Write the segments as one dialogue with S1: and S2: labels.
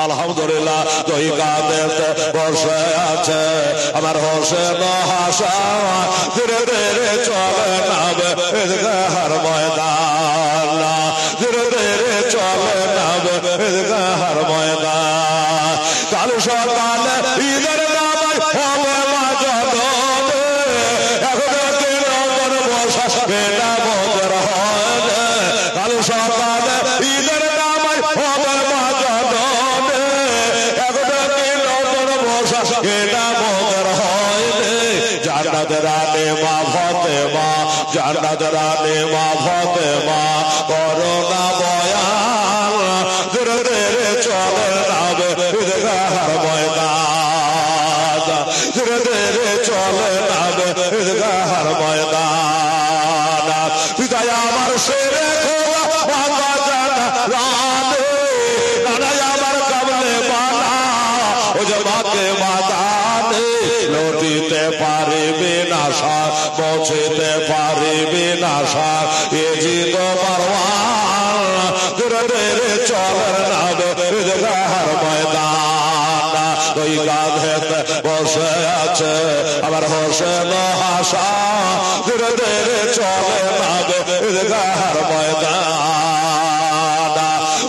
S1: আলহামদুলিল্লাহ দুই কাঁধেতে বসে আছে আমার হোসেন হাসান, ধীরে ধীরে চলে নাবে ঈদগাহর ময়দান, ধীরে ধীরে চলে নাবে ঈদগাহর ময়দান। কাল সকালে ঈদের নামাজ হবে মাঝারে, এখন কিরকম বসা বেলা বদর হয়। কাল সকালে ঈদের নামাজ হবে মাঝারে, এখন কিরকম বসা বেলা বদর হয়। জান্নাত রানী মা ফাতেমা, জান্নাত রানী মা ফাতেমা করোনা বয়ান, ধীরে ধীরে চলে নাবে ঈদগাহর ময়দান, ধীরে ধীরে চলে নাবে ঈদগাহর ময়দান। পিতায় আমার শেরে খোদা ভাঙা জানা রানে, নানাই আমার কামলে বানা ও যে মাকে মাদানে, লটিতে পারিবে না সার, পৌঁছতে পারিবে না সার, এ জিদ পারওয়ান, ধীরে ধীরে চলে নাবে ঈদগাহর ময়দান। ওই কাঁধেতে বসে আছে আমার হোসেন হাসান, ধীরে ধীরে চলে নাবে ঈদগাহর ময়দান।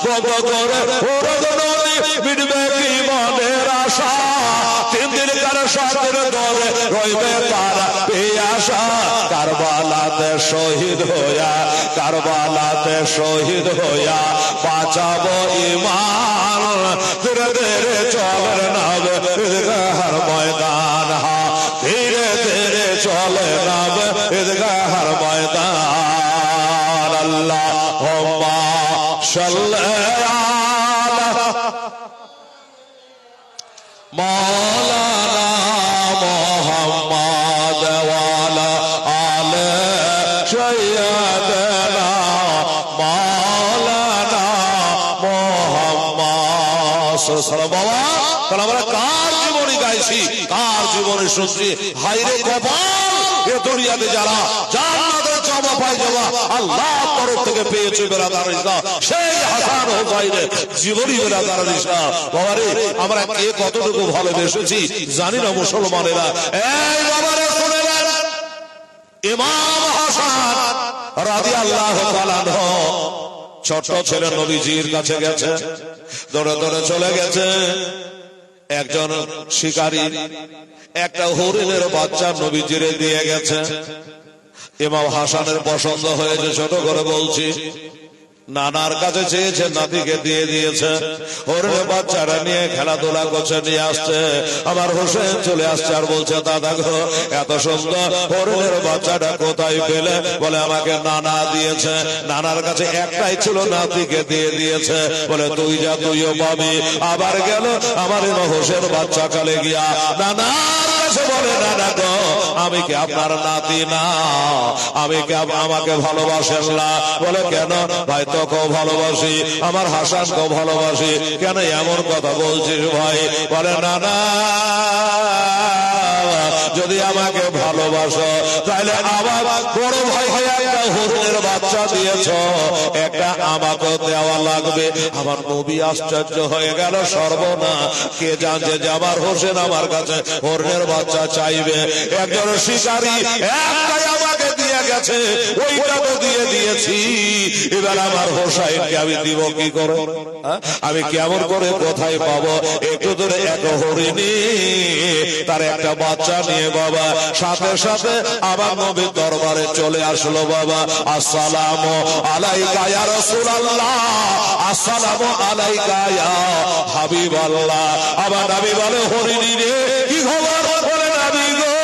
S1: বন্ধ করে মিটবে কি মনের আশা, তিন দিন কার সাথের দরে রইবে তারা পেয়াসা। কারবালাতে শহীদ হইয়া, কারবালাতে শহীদ হইয়া বাঁচাবো ঈমান, ধীরে ধীরে চলে নাবে ঈদগাহর ময়দান, ধীরে ধীরে চলে নাবে ঈদগাহর ময়দান। আল্লাহুম্মা সাল্লি আলা মাওলানা মুহাম্মদ ওয়া আলা আলি সাইয়্যিদানা মাওলানা মুহাম্মদ সাল্লাল্লাহু আলাইহি ওয়া সাল্লাম। তাহলে আমরা কার জীবনী গাইছি, কার জীবনী শুনছি? হায়রে কপাল এ দুনিয়াতে যারা জান্নাতের চাওয়া পায় যাওয়া আল্লাহর তরফ থেকে পেয়েছে বেরাদার ইসলাম, সেই হাসান হোসাইনের জীবনী বেরাদার ইসলাম। বাবারে আমরা কে কতটুকু ভালোবেসেছি জানি না মুসলমানেরা। এই বাবারে শুনে নেন, ইমাম হাসান রাদিয়াল্লাহু তাআলা আনহু ছোট ছেলে নবীজির কাছে গেছে, দৌড়ে দৌড়ে চলে গেছে। একজন শিকারী একটা হরিণের বাচ্চা নবীজিরে দিয়ে গেছে। ইমাম হাসানের পছন্দ হয়েছে, ছোট করে বলছি, নানার কাছে চেয়েছে, নাতিকে দিয়ে দিয়েছে। হরিণের বাচ্চারা নিয়ে খেলাধুলা করছে, নিয়ে আসছে। আমার হোসেন চলে আসছে আর বলছে, দাদা গো এত সুন্দর হরিণের বাচ্চাটা কোথায় পেলে? বলে আমাকে নানা দিয়েছে। নানার কাছে একটাই ছিল, নাতিকে দিয়ে দিয়েছে। বলে তুই যা, তুইও পাবি। আবার গেল আমার হোসেন বাচ্চা কালে গিয়া নানার কাছে বলে, নানা গো আমি কি আপনার নাতি না? আমি কি আমাকে ভালোবাসেন না? বলে কেন? ভাই তোকেও ভালোবাসি, আমার হাসানকেও ভালোবাসি, কেন এমন কথা বলছিস ভাই? বলে নানা যদি আমাকে ভালোবাসো তাহলে আমার বড় ভাই একটা হরিণের বাচ্চা দিয়েছ, একটা আমাকে দেওয়া লাগবে। আমার নবী আশ্চর্য হয়ে গেল, সর্বনাশ, কে জানছে যে আমার হোসেন আমার কাছে হরিণের বাচ্চা চাইবে? একজন শিকারী একটাই আমাকে দিয়ে গেছে, ওইটা তো দিয়ে দিয়েছি, এবার আমার হোসাইনকে আমি দিব কি করে? আমি কেমন করে কোথায় পাবো? একটু ধরে এক হরিণী তার একটা বাচ্চা নিয়ে বাবা সাথে সাথে আবার নবীর দরবারে চলে আসলো। বাবা আসসালামু আলাইকা ইয়া রাসূলুল্লাহ, আসসালামু আলাইকা ইয়া হাবিবাল্লাহ। আবার নবী বলে, হরিণী রে কি খবর? বলে নবী গো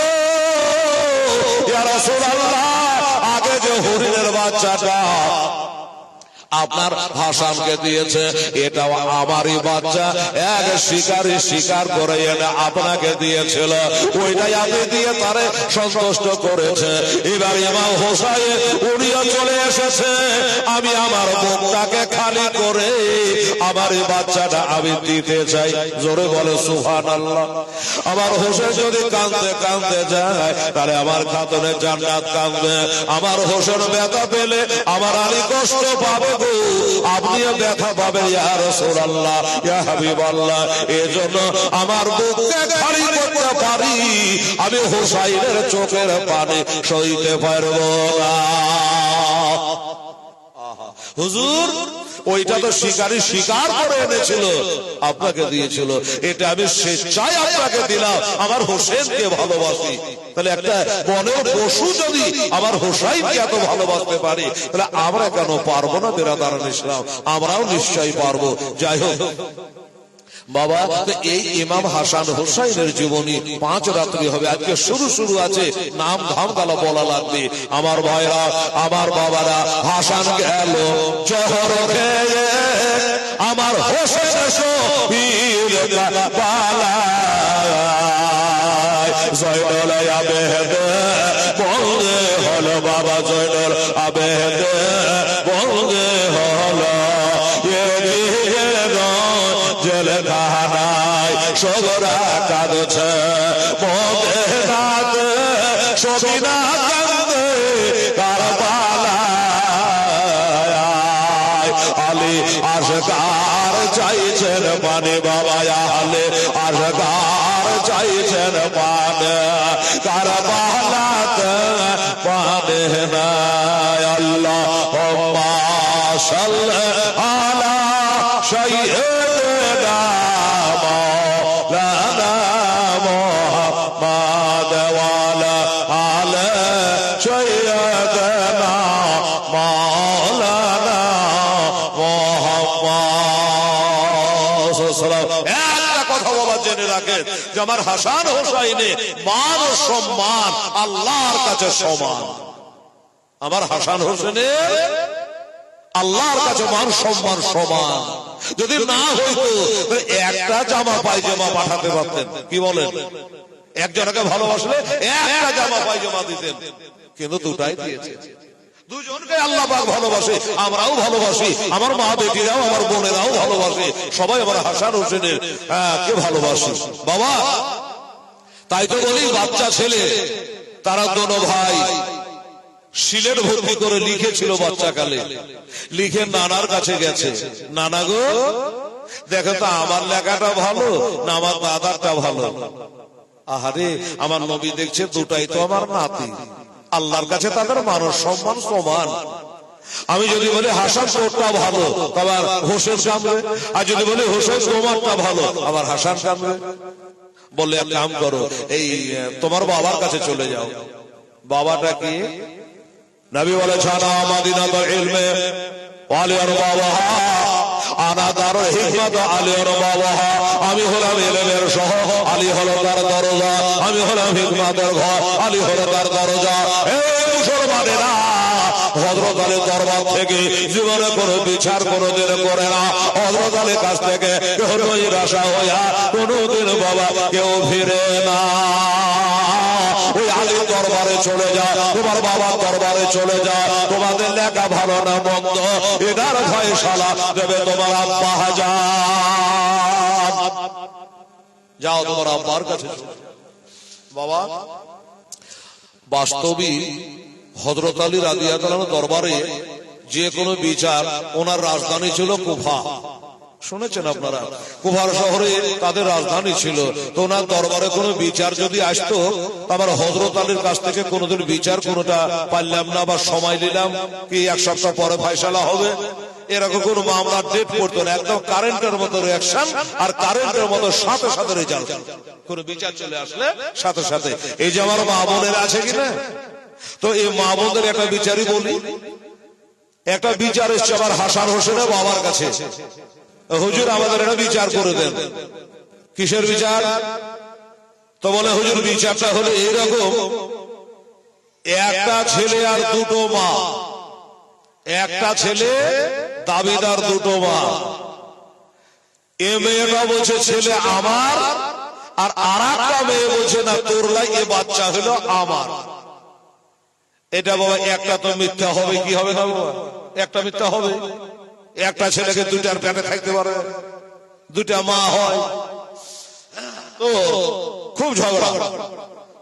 S1: ইয়া রাসূলুল্লাহ, আগে যে হরিণের বাচ্চাটা আপনার হাসানকে দিয়েছে, এটাও আমারই বাচ্চা। এক শিকারী শিকার করে এনে আপনাকে দিয়েছিল, ওইটাই আপনি দিয়ে তারে সন্তুষ্ট করেছে। এবার ইমাম হোসাইন উনিও চলে এসেছে, আমি আমার মুখটাকে খালি করে আমার এই বাচ্চাটা আমি দিতে চাই। জোরে বলে সুবহানাল্লাহ। আমার হোসেন যদি কাঁদতে কাঁদতে যায় তাহলে আমার খাতুনের জান্নাত কাঁদবে। আমার হোসেন ব্যথা পেলে আমার আলী কষ্ট পাবে গো, আপনিও ব্যথা পাবেন ইয়া রাসূলুল্লাহ, ইয়া হাবিবাল্লাহ। এজন্য আমার বুককে খালি করতে পারি, আমি হুসাইনের চোখের পানি সইতে পারবো না। হুজুর ওইটা তো শিকারী শিকার করে এনেছিল, আপনাকে দিয়েছিল, এটা আমি স্বেচ্ছায় আপনাকে দিলাম, আমার হোসেনকে ভালোবাসি। তাহলে একটা বনের পশু যদি আমার হোসাইনকে এত ভালোবাসতে পারে, তাহলে আমরা কেন পারবো না? বেরাদারান ইসলাম, আমরাও নিশ্চয়ই পারবো। যাই হোক বাবা, এই ইমাম হাসান হোসাইনের জীবনী 5 রাত্রি হবে। আজকে শুরু আছে, নাম ধাম গালা বলা লাগবে। আমার ভাইরা, আমার বাবারা, হাসান গেল জহর খেয়ে, আমার হোসেন শহীদ পালায়, জয়নুল আবেদ বলতে হলো বাবা, জয়নুল আবেদ বলতে হলো জেলখানায় সগরা কাঁদছে, মদিনাতে সবিনা কাঁদে কারবালায়, আলী আসগার চাইছেন পানি বাবা, আলী আসগার চাইছেন পানি, কারবালাতে পানি নাই। আল্লাহুম্মা সাল্লি আলা সাইয়্যিদিনা মাওলানা মুহাম্মাদ ওয়া আলা আলি সাইয়্যিদিনা মাওলানা মুহাম্মাদ সাল্লাল্লাহু আলাইহি ওয়া সাল্লাম। একটা কথা বাবা জেনে রাখেন যে আমার হাসান হোসাইনের মান ও সম্মান আল্লাহর কাছে সমান। আমার হাসান হোসেনের আল্লাহর কাছে মান সম্মান সমান। যদি না হইতো একটা জামা পায়জামা পাঠাতে পারতেন, কি বলেন? একজনকে ভালোবাসলে একটা জামা পায়জামা দিতেন, কিন্তু দুটাই দিয়েছে। দুজনকে আল্লাহ পাক ভালোবাসে, আমরাও ভালোবাসি, আমার মা বেটিরাও, আমার বোনেরাও ভালোবাসে, সবাই আমার হাসান হোসেনের কে ভালোবাসি বাবা। তাই তো বলি, বাচ্চা ছেলে তারা দোনো ভাই সিলেট ভর্তি করে লিখেছিল বাচ্চাকালে, লিখে নানার কাছে গেছে, নানা গো দেখো তো আমার লেখাটা ভালো না আমার দাদারটা ভালো? আহারে, আমার নবী দেখছে দুটাই তো আমার নাতি, আল্লাহর কাছে তাদের মানুষ সম্মান সমান। আমি যদি বলি হাসান তোরটা ভালো, আবার হোসেন কামড়ে, আর যদি বলি হোসেন তোমারটা ভালো, আবার হাসান কামড়ে। বললে এক কাম করো, এই তোমার বাবার কাছে চলে যাও। বাবাটা কি? নবী বলেছেন মাদিনাতুল ইলমে আলিয়ার বাবা, আনা দারুল হিকমত আলিয়ার বাবা। আমি হলাম ইলমের শহর, আলী হলো তার দরজা, আমি হলাম হিকমতের ঘর, আলী হলো তার দরজা। এই মুসলমানেরা, হযরত আলীর দরবার থেকে জীবনে কোনো বিচার কোনোদিন করে না। হযরত আলীর কাছ থেকে কেউ নিরাশা হইয়া কোনোদিন বাবা কেউ ফিরে না। ওই আলীর দরবারে চলে যা, তোমার বাবার দরবারে চলে যা, তোমাদের লেখা ভালো না মন্দ এটার ফয়সালা দেবে তোমার আব্বা হাজার। যাও তোমার আব্বার কাছে বাবা। বাস্তবিক হযরত আলী রাদিয়াল্লাহু আনহু দরবারে যে কোনো বিচার, ওনার রাজধানী ছিল কুফা, শুনেছেন আপনারা? কুফার শহরে তাদের রাজধানী ছিল। তো ওনার দরবারে কোনো বিচার যদি আসতো, আবার হযরত আলীর কাছ থেকে কোনোদিন বিচার কোনোটা পারলাম না বা সময় নিলাম কি 1 সপ্তাহ পরে ফয়সালা হবে, এরকম কোন মামলার ডেট পড়তো না। একদম কারেন্টের মতো রিঅ্যাকশন আর কারেন্টের মতো সাথে সাথে রেজাল্ট। কোন বিচার চলে আসলে সাথে সাথে। এই যে আমার মা বোনের আছে কিনা, তো এই মা বোনদের একটা বিচারই বলি। একটা বিচার এসছে আমার হাসান হোসেনের বাবার কাছে, হুজুর আমাদের এটা বিচার করে দেন। কিসের বিচার? তো বলে হুজুর বিচারটা হলো এইরকম, একটা ছেলে আর দুটো মা, একটা ছেলে দাবিদার দুটো মা। এ মেয়েটা বলছে ছেলে আমার, আর আরেকটা মেয়ে বলছে না তোর লাই এ বাচ্চা হলো আমার। এটা বাবা একটা তো মিথ্যা হবে, কি হবে না বাবা? একটা মিথ্যা হবে। একটা ছেলেকে দুইটার পেটে থাকতে পারে, দুইটা মা হয়, তো খুব ঝগড়া।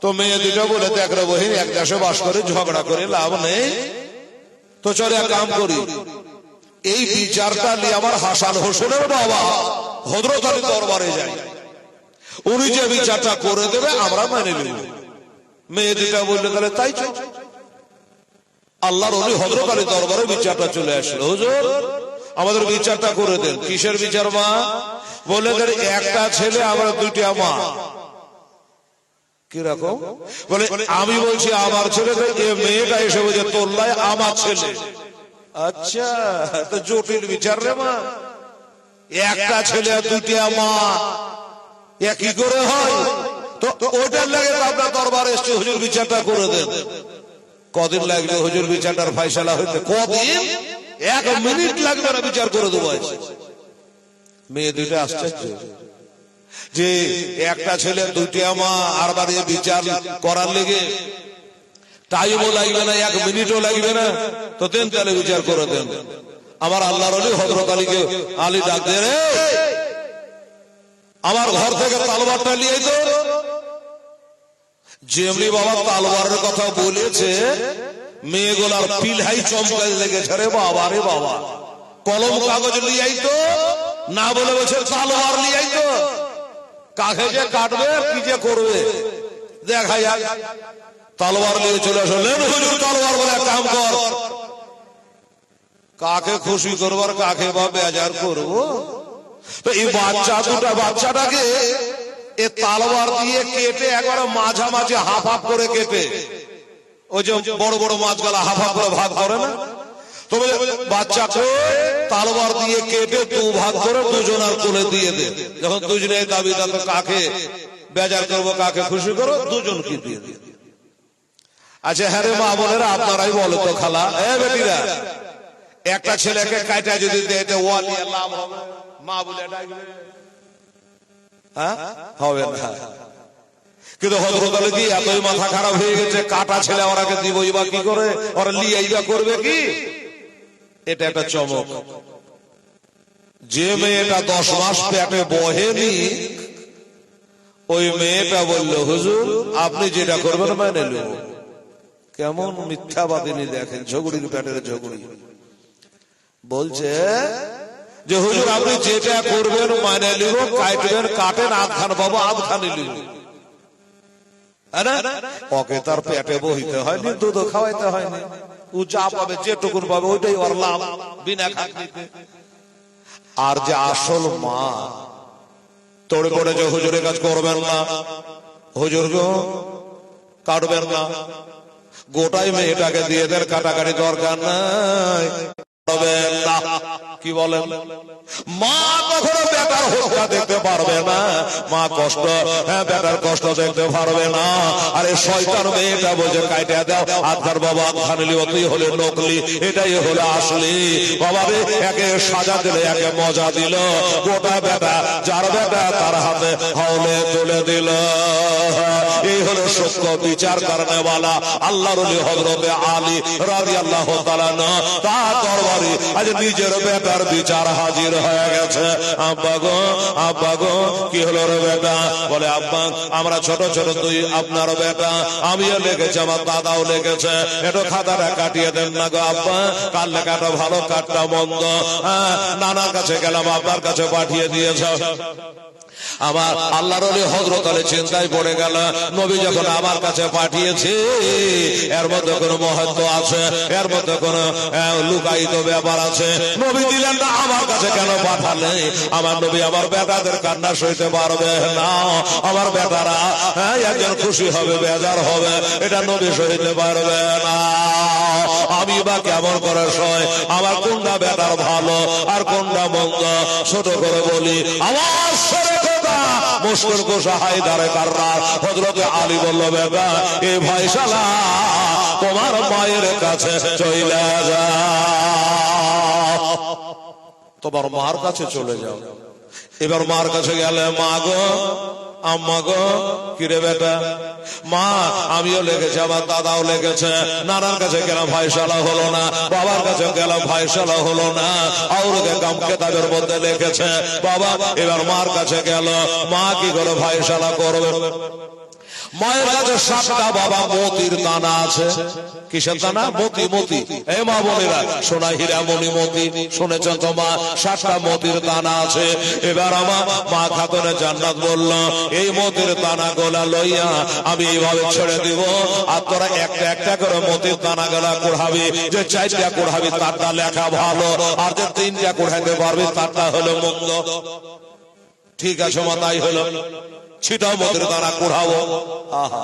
S1: তো মেয়ে দুটো বলে দেখ রে বহিন, এক দেশে বাস করে ঝগড়া করে লাভ নেই, তো চলে এক কাম করি, এই বিচারটা নিয়ে আমার হাসান হোসেনের বাবা হযরত আলী দরবারে যায়। উনি যে বিচারটা করে দেবে আমরা মেনে নেব। মেয়ে দুটা বললে তাহলে তাই চল। আল্লাহর ওলি হযরত আলী দরবারে বিচারটা চলে আসলো, হুজুর আমাদের বিচারটা করে দেন। কিসের বিচার মা? বলে একটা ছেলে আমরা দুইটা মা। কিরকম? বলে আমি বলছি আমার ছেলে, মেয়েটা এসে বলছে তোল্লায় আমার ছেলে। আচ্ছা, তো জটিল বিচার রে মা। একটা ছেলে দুইটা মা, কি করে হয়? তো ওইটার লাগে আপনার দরবারে এসছে, হুজুর বিচারটা করে দেন। কদিন লাগবে হুজুর বিচারটার ফয়সালা হইতে? কদিন? 1 মিনিট লাগবে না, বিচার করে দেবো। মেয়ে দুইটা আশ্চর্য যে একটা ছেলে দুইটা মা, আর বাড়ি বিচার করার লেগে টাইমও লাগবে না, 1 মিনিটও লাগবে না। তো দেন তাহলে বিচার করে দেন। আমার আল্লাহর ওলি হযরত আলীকে আলী ডাক দে, রে আমার ঘর থেকে তলোয়ারটা নিয়ে তো। যেমনি বাবা তলোয়ারের কথা বলেছে, মেয়েগুলার পিলহাই চমকাই লেগেছে। রে বাবা, রে বাবা, কলম কাগজ নিয়ে আইতো না, বলে বলছে তলোয়ার নিয়ে আইতো। কাকে যে কাটবে কি যে করবে দেখা যাক। তলোয়ার নিয়ে চলে আসলেন হুজুর। তলোয়ার বলে কাম কর। কাকে খুশি করবার, কাকে বা বেজার করবো? তো এই বাচ্চাটাকে এ তলোয়ার দিয়ে কেটে একবারে মাঝামাঝি হাফ হাফ করে কেটে, ওই যে বড় বড় মাছগুলা হাফ হাফ করে ভাগ করে না, তবে বাচ্চাকে তলোয়ার দিয়ে কেটে 2 ভাগ করে দুজনার কোলে দিয়ে দে। যখন দুজনে দাবি দাও, কাকে বেজার করবো, কাকে খুশি করবো, দুজনকে দিয়ে দে। আচ্ছা হ্যাঁ রে মা বোনেরা, আপনারাই বলো তো খালা, বেটিরা, একটা ছেলেকে কাটা যদি দেয় ওয়ালিয়া লাভ হবে? মা বলে ডাকবে? হ্যাঁ, হবে না। কিন্তু হযরত আলী কি এতই মাথা খারাপ হয়ে গেছে, কাটা ছেলে ওরাকে দিবই বা কি করে, ওরা লিয়াইবা করবে কি? এটা একটা চমক। যে মেয়েটা 10 মাস পেটে বহেনি, ওই মেয়েটা বলল হুজুর আপনি যেটা করবেন মেনে নেব। কেমন মিথ্যাবাদিনী দেখেন, ঝগড়ির পেটের ঝগড়ি। বলছে যে হুজুর আপনি যেটা করবেন মানে নিব, কাটবেন কাটেন, আধখান পাবো আধখানি নিব। ওকে তার পেটে বহিতে হয়নি, দুধ খাওয়াইতে হয়নি, ও যা পাবে যেটুকুন পাবে ওইটাই ওর লাভ, বিনা খাটনিতে। আর যে আসল মা তোড়ে পড়ে যে হুজুরের কাজ করবেন না, হুজুর গো কাটবেন না, গোটাই মেয়েটাকে দিয়ে দেন, কাটাকাটি দরকার নাই। কি বলেন? মা কখনো বেটার হত্যা দেখতে পারবে না, মা কষ্ট, হ্যাঁ বেটার কষ্ট দেখতে পারবে না। আরে শয়তান মেয়েটা বলছে কাইটা দাও, আধার বাবা আধানলি, অতই হলে নকলি, এটাই হলো আসলি। বাবা রে, একে সাজা দিলে একে মজা দিল, গোটা বেটা যার বেটা তার হাতে হাওলে তুলে দিল। এই হলো সত্য বিচার করনে वाला আল্লাহর ওলি হযরত আলী রাদিয়াল্লাহু তাআলা না, তার দরবারে আজ নিজের বেটার বিচার হাজির হয়ে গেছে। আব্বা গো, আব্বা গো, কি হলো রে বেটা? বলে আব্বা আমরা ছোট ছোট দুই আপনার বেটা, আমিও লিখেছি, আমার দাদাও লিখেছে, একটু খাতাটা কাটিয়ে দেন না গো আব্বা, কার লেখাটা ভালো কারটা মন্দ। নানার কাছে গেলাম, আপনার কাছে পাঠিয়ে দিয়েছ। আমার আল্লাহর ওলি হযরত আলী চিন্তায় পড়ে গেল, নবী যখন আমার কাছে পাঠিয়েছে এর মধ্যে কোনো মহত্ব আছে, এর মধ্যে কোনো লুকায়িত ব্যাপার আছে। নবী দিলেন না, আমার কাছে কেন পাঠালে? আমার নবী আমার বেটাদের কান্না সইতে পারবে না, আমার বেটারা একজন খুশি হবে বেজার হবে, এটা নবী সইতে পারবে না। আমি বা কেমন করে সয়? আমার কোনটা বেটার ভালো আর কোনটা মন্দ ছোট করে বলি। আমার মুশকিল কোষা হায়দারে কাররার হযরত আলী বলল, বেটা এই ফয়সালা তোমার মায়ের কাছে চলে যাও, তোমার মার কাছে চলে যাও। এবার মার কাছে গেলে, মা গো, আম্মা গো, কিরে বেটা? মা আমিও লেগেছে, আমার দাদাও লেগেছে, নানার কাছে গেলাম ফয়সালা হলো না, বাবার কাছে গেলাম ফয়সালা হলো না, আউরকে কাম কিতাবের মধ্যে লিখেছে বাবা। এবার মার কাছে গেল, মা কি করে ফয়সালা করবে? মায়ের কাছে 7টা বাবা মতির দানা আছে। কিসের দানা? মতি। মতি এ মা বোনেরা, সোনা হীরা মণি মতি শুনেছেন তো মা? 7টা মতির দানা আছে। এবার আমার মা খাতুনে জান্নাত বলল, এই মতির দানা গোলা লইয়া আমি এইভাবে ছেড়ে দিব, আর তোরা একটা একটা করে মতির দানা গোলা কুড়াবি। যে 4টা কুড়াবি তারটা লেখা ভালো, আর যে 3টা কুড়াইতে পারবি তারটা হলো মন্দ। ঠিক আছে মা, তাই হলো। ছিটাও মতির দানা কুড়াবো। আহা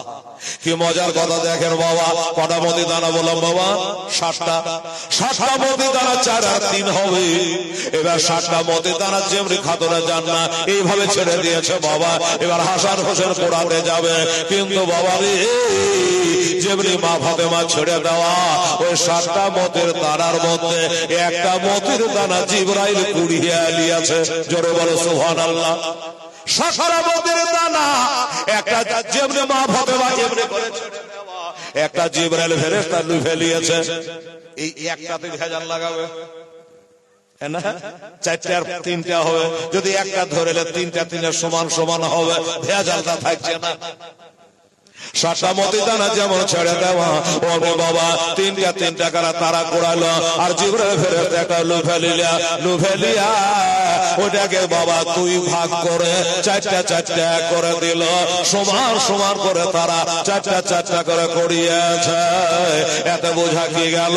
S1: কি মজার কথা দেখেন বাবা। কটা মতির দানা বললাম বাবা? 7টা। 7টা মতির দানা 4 আর 3 হবে। এবার 7টা মতির দানা যেমনি খাতুনে জান্নাত এইভাবে ছেড়ে দিয়েছে বাবা। এবার হাসান হোসেন পোড়াতে যাবে, কিন্তু বাবা রে যেমনি মা ফাতেমা ছেড়ে দেওয়া ওই 7টা মতির দানার মধ্যে একটা মতির দানা জিবরাইল কুড়িয়ে নিয়েছে। জোরে বলো সুবহানাল্লাহ। 7টা মতির দানা একটা যেমনি মা ফাতেমা যেমনি করে ছেড়ে দেওয়া একটা জিবরাইল ফেরেশতা লুফে নিয়েছে। এই একটাতে ভেজাল লাগাবে না? 4টা আর 3টা হবে। যদি একটা ধরেলে 3টা 3 সমান সমান হবে, ভেজালটা থাকছে না। 7টা মতির দানা যেমন ছেড়ে দেওয়া ওরে বাবা 3টা করে তারা কোড়ালো, আর জিবরাইল ফেরেশতা একটা লুফে লিয়া ওটাকে বাবা 2 ভাগ করে 4টা করে দিল। সমান সমান করে তারা 4টা করে করিয়েছে। এতে বোঝা কি গেল?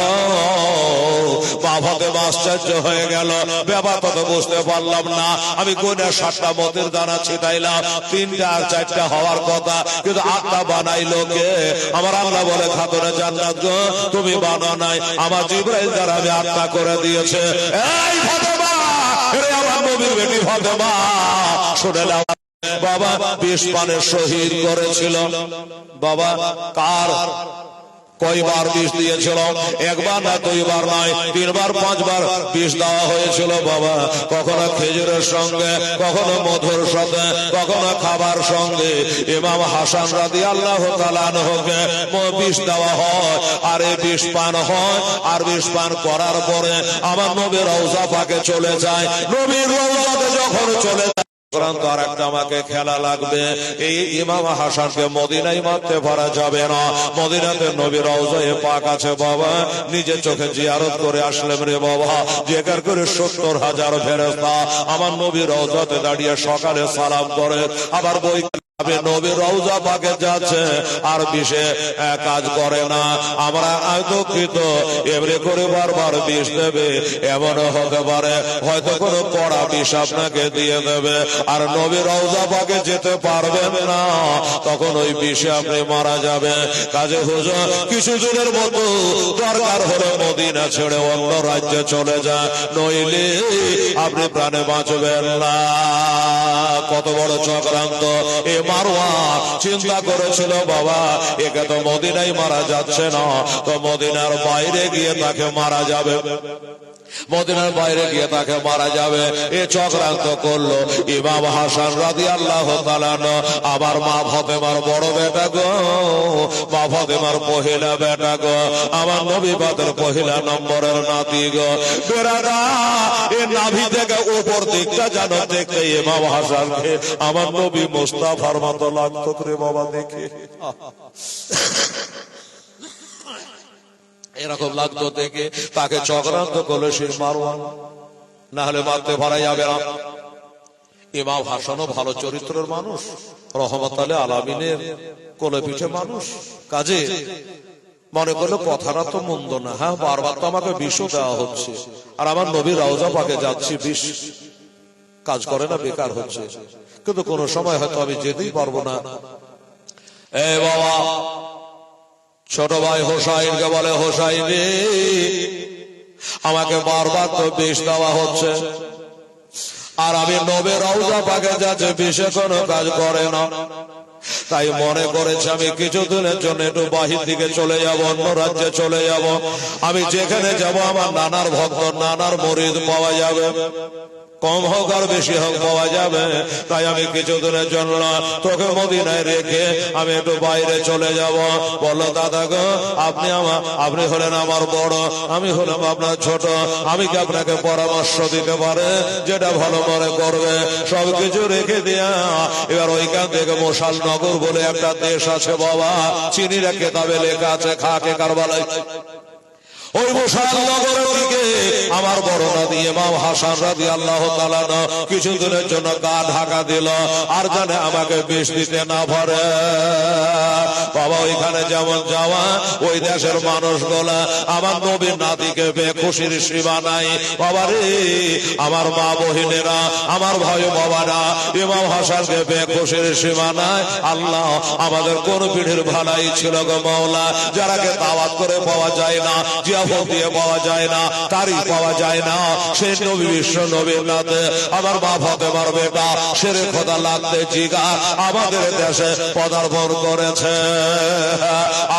S1: বাবাতে আশ্চর্য হয়ে গেল, ব্যাপারটা তো বুঝতে পারলাম না। আমি কোনে 7টা মতির দানা ছিটাইলাম, 3টা আর 4টা হওয়ার কথা, কিন্তু 8টা বানাইলো কে? আমার আল্লাহ বলে খাতুনে জান্নাত গো তুমি বানাও নাই, আমার জিবরাইল দ্বারা আমি 8টা করে দিয়েছে। এই ফাতেমা, রে আমার নবীর বেটি ফাতেমা, শুনে নাও বাবা 20 পানের শহীদ করেছিল বাবা। কার কয়বার বিষ দিয়েছিল? 1 বার না 2 বার নয়, 3 বার 5 বার বিষ দেওয়া হয়েছিল বাবা। কখনো খেজুরের সঙ্গে, কখনো মধুর সাথে, কখনো খাবার সঙ্গে। ইমাম হাসান রাদিয়াল্লাহু তাআলা আনহুকে বিষ দেওয়া হয়, আর এই বিষ পান হয়। আর বিষ পান করার পরে আমার নবীর রওজা পাকে চলে যায়। নবীর রওজাতে যখন চলে যায় আর একটা আমাকে খেলা লাগবে। এই ইমাম হাসানকে মদিনায় মারতে পারা যাবে না। মদিনাতে নবীর রওজায়ে পাক আছে বাবা, নিজে চোখে জিয়ারত করে আসলেন রে বাবা। জিয়ার করে 70,000 ফেরেশতা আমার নবীর রওজাতে দাঁড়িয়ে সকালে সালাম করে, আবার বই নবীর রওজা পাকে যাচ্ছে, আর বিষে কাজ করে না। আমরা দুঃখিত, এমনি করে বারবার বিষ দেবে, এমন হতে পারে হয়তো কোনো কড়া বিষ আপনাকে দিয়ে দেবে, আর নবীর রওজা পাকে যেতে পারবেন না, তখন ওই বিষে আপনি মারা যাবে। কাজে হুজুর কিছুদিনের মতো দরকার হলে মদিনা ছেড়ে অন্য রাজ্যে চলে যায়, নইলে আপনি প্রাণে বাঁচবেন না। কত বড় চক্রান্ত! এ মারওয়ান চিন্তা করেছিল বাবা একে তো মদিনায় মারা যাচ্ছে না, তো মদিনার বাইরে গিয়ে তাকে মারা যাবে, মদিনার বাইরে গিয়ে তাকে মারা যাবে। এ চক্রান্ত করলো ইমাম হাসান রাদিয়াল্লাহু তাআলা আবার মা ফাতেমার বড় বেটা গো, মা ফাতেমার পহিলা বেটা গো, আমার নবী পাকের পহিলা নম্বরের নাতি গো। বেরাদা এ নাভি থেকে উপর দিকটা জানো দেখতে ইমাম হাসানকে আমার নবী মুস্তাফার মতো লাগতো রে বাবা দেখে। এরকম লাগতো দেখে তাকে চক্রান্ত করলো সে মারওয়ান, না হলে মারতে পারা যাবে না। ইমাম হাসানও ভালো চরিত্রের মানুষ, রহমতুল আলামিনের কোলে পিঠে মানুষ, কাজে মনে করলো কথাটা তো মন্দ না। হ্যাঁ, বারবার তো আমাকে বিষও দেওয়া হচ্ছে, আর আমার নবীর রওজা পাকে যাচ্ছি, বিষ কাজ করে না, বেকার হচ্ছে, কিন্তু কোন সময় হয়তো আমি যেতেই পারবো না। এ বাবা ছোট ভাই হোসাইনকে বলে, হোসাইন রে আমাকে বারবার তো বিষ দেওয়া হচ্ছে, আর আমি নবীর রওজা পাকে যাচ্ছে, বিষে কোনো কাজ করে না। তাই মনে করেছে আমি কিছুদিনের জন্য একটু বাহির দিকে চলে যাব, অন্য রাজ্যে চলে যাব। আমি যেখানে যাব আমার নানার ভক্ত, নানার মুরিদ পাওয়া যাবে। কম হোক আর বেশি হোক পাওয়া যাবে। তাই আমি কিছুদিনের জন্য তোকে মদিনায় রেখে আমি একটু বাইরে চলে যাব। বললো দাদা গো, আপনি হলেন আমার বড়, আমি হলাম আপনার ছোট, আমি কি আপনাকে পরামর্শ দিতে পারে যেটা ভালো মনে করবে? সবকিছু রেখে দিয়া এবার ওইখান থেকে মোশালনগর বলে একটা দেশ আছে বাবা, চিনিরা কেতাবে লেখা আছে, খাকে কারবালায়। ওই মোশালনগরের দিকে আমার বড় নদী ইমাম হাসান রাদিয়াল্লাহু তাআলা কিছুদিনের জন্য গা ঢাকা দিল, আর জানে আমাকে বিষ দিতে না পারে। বাবা ওইখানে যেমন যাওয়া, ওই দেশের মানুষগুলা আমার নবীর নাতিকে পেয়ে খুশির সীমা নাই। বাবা রে, আমার মা বহিনেরা, আমার ভাই বাবারা ইমাম হাসানকে পেয়ে খুশির সীমা নাই। আল্লাহ আমাদের কোন পিঢ়ির ভালাই ছিল গো মাওলা, যারাকে দাওয়াত করে পাওয়া যায় না, জিয়াফত দিয়ে পাওয়া যায় না, তারিখ পাওয়া যায় না, সেই নবী বিশ্ব নবীর নাতে আমার মা ফাতেমার বেটা শেরে খোদা লাগতে জিগার আমাদের দেশে পদার্পণ করেছে,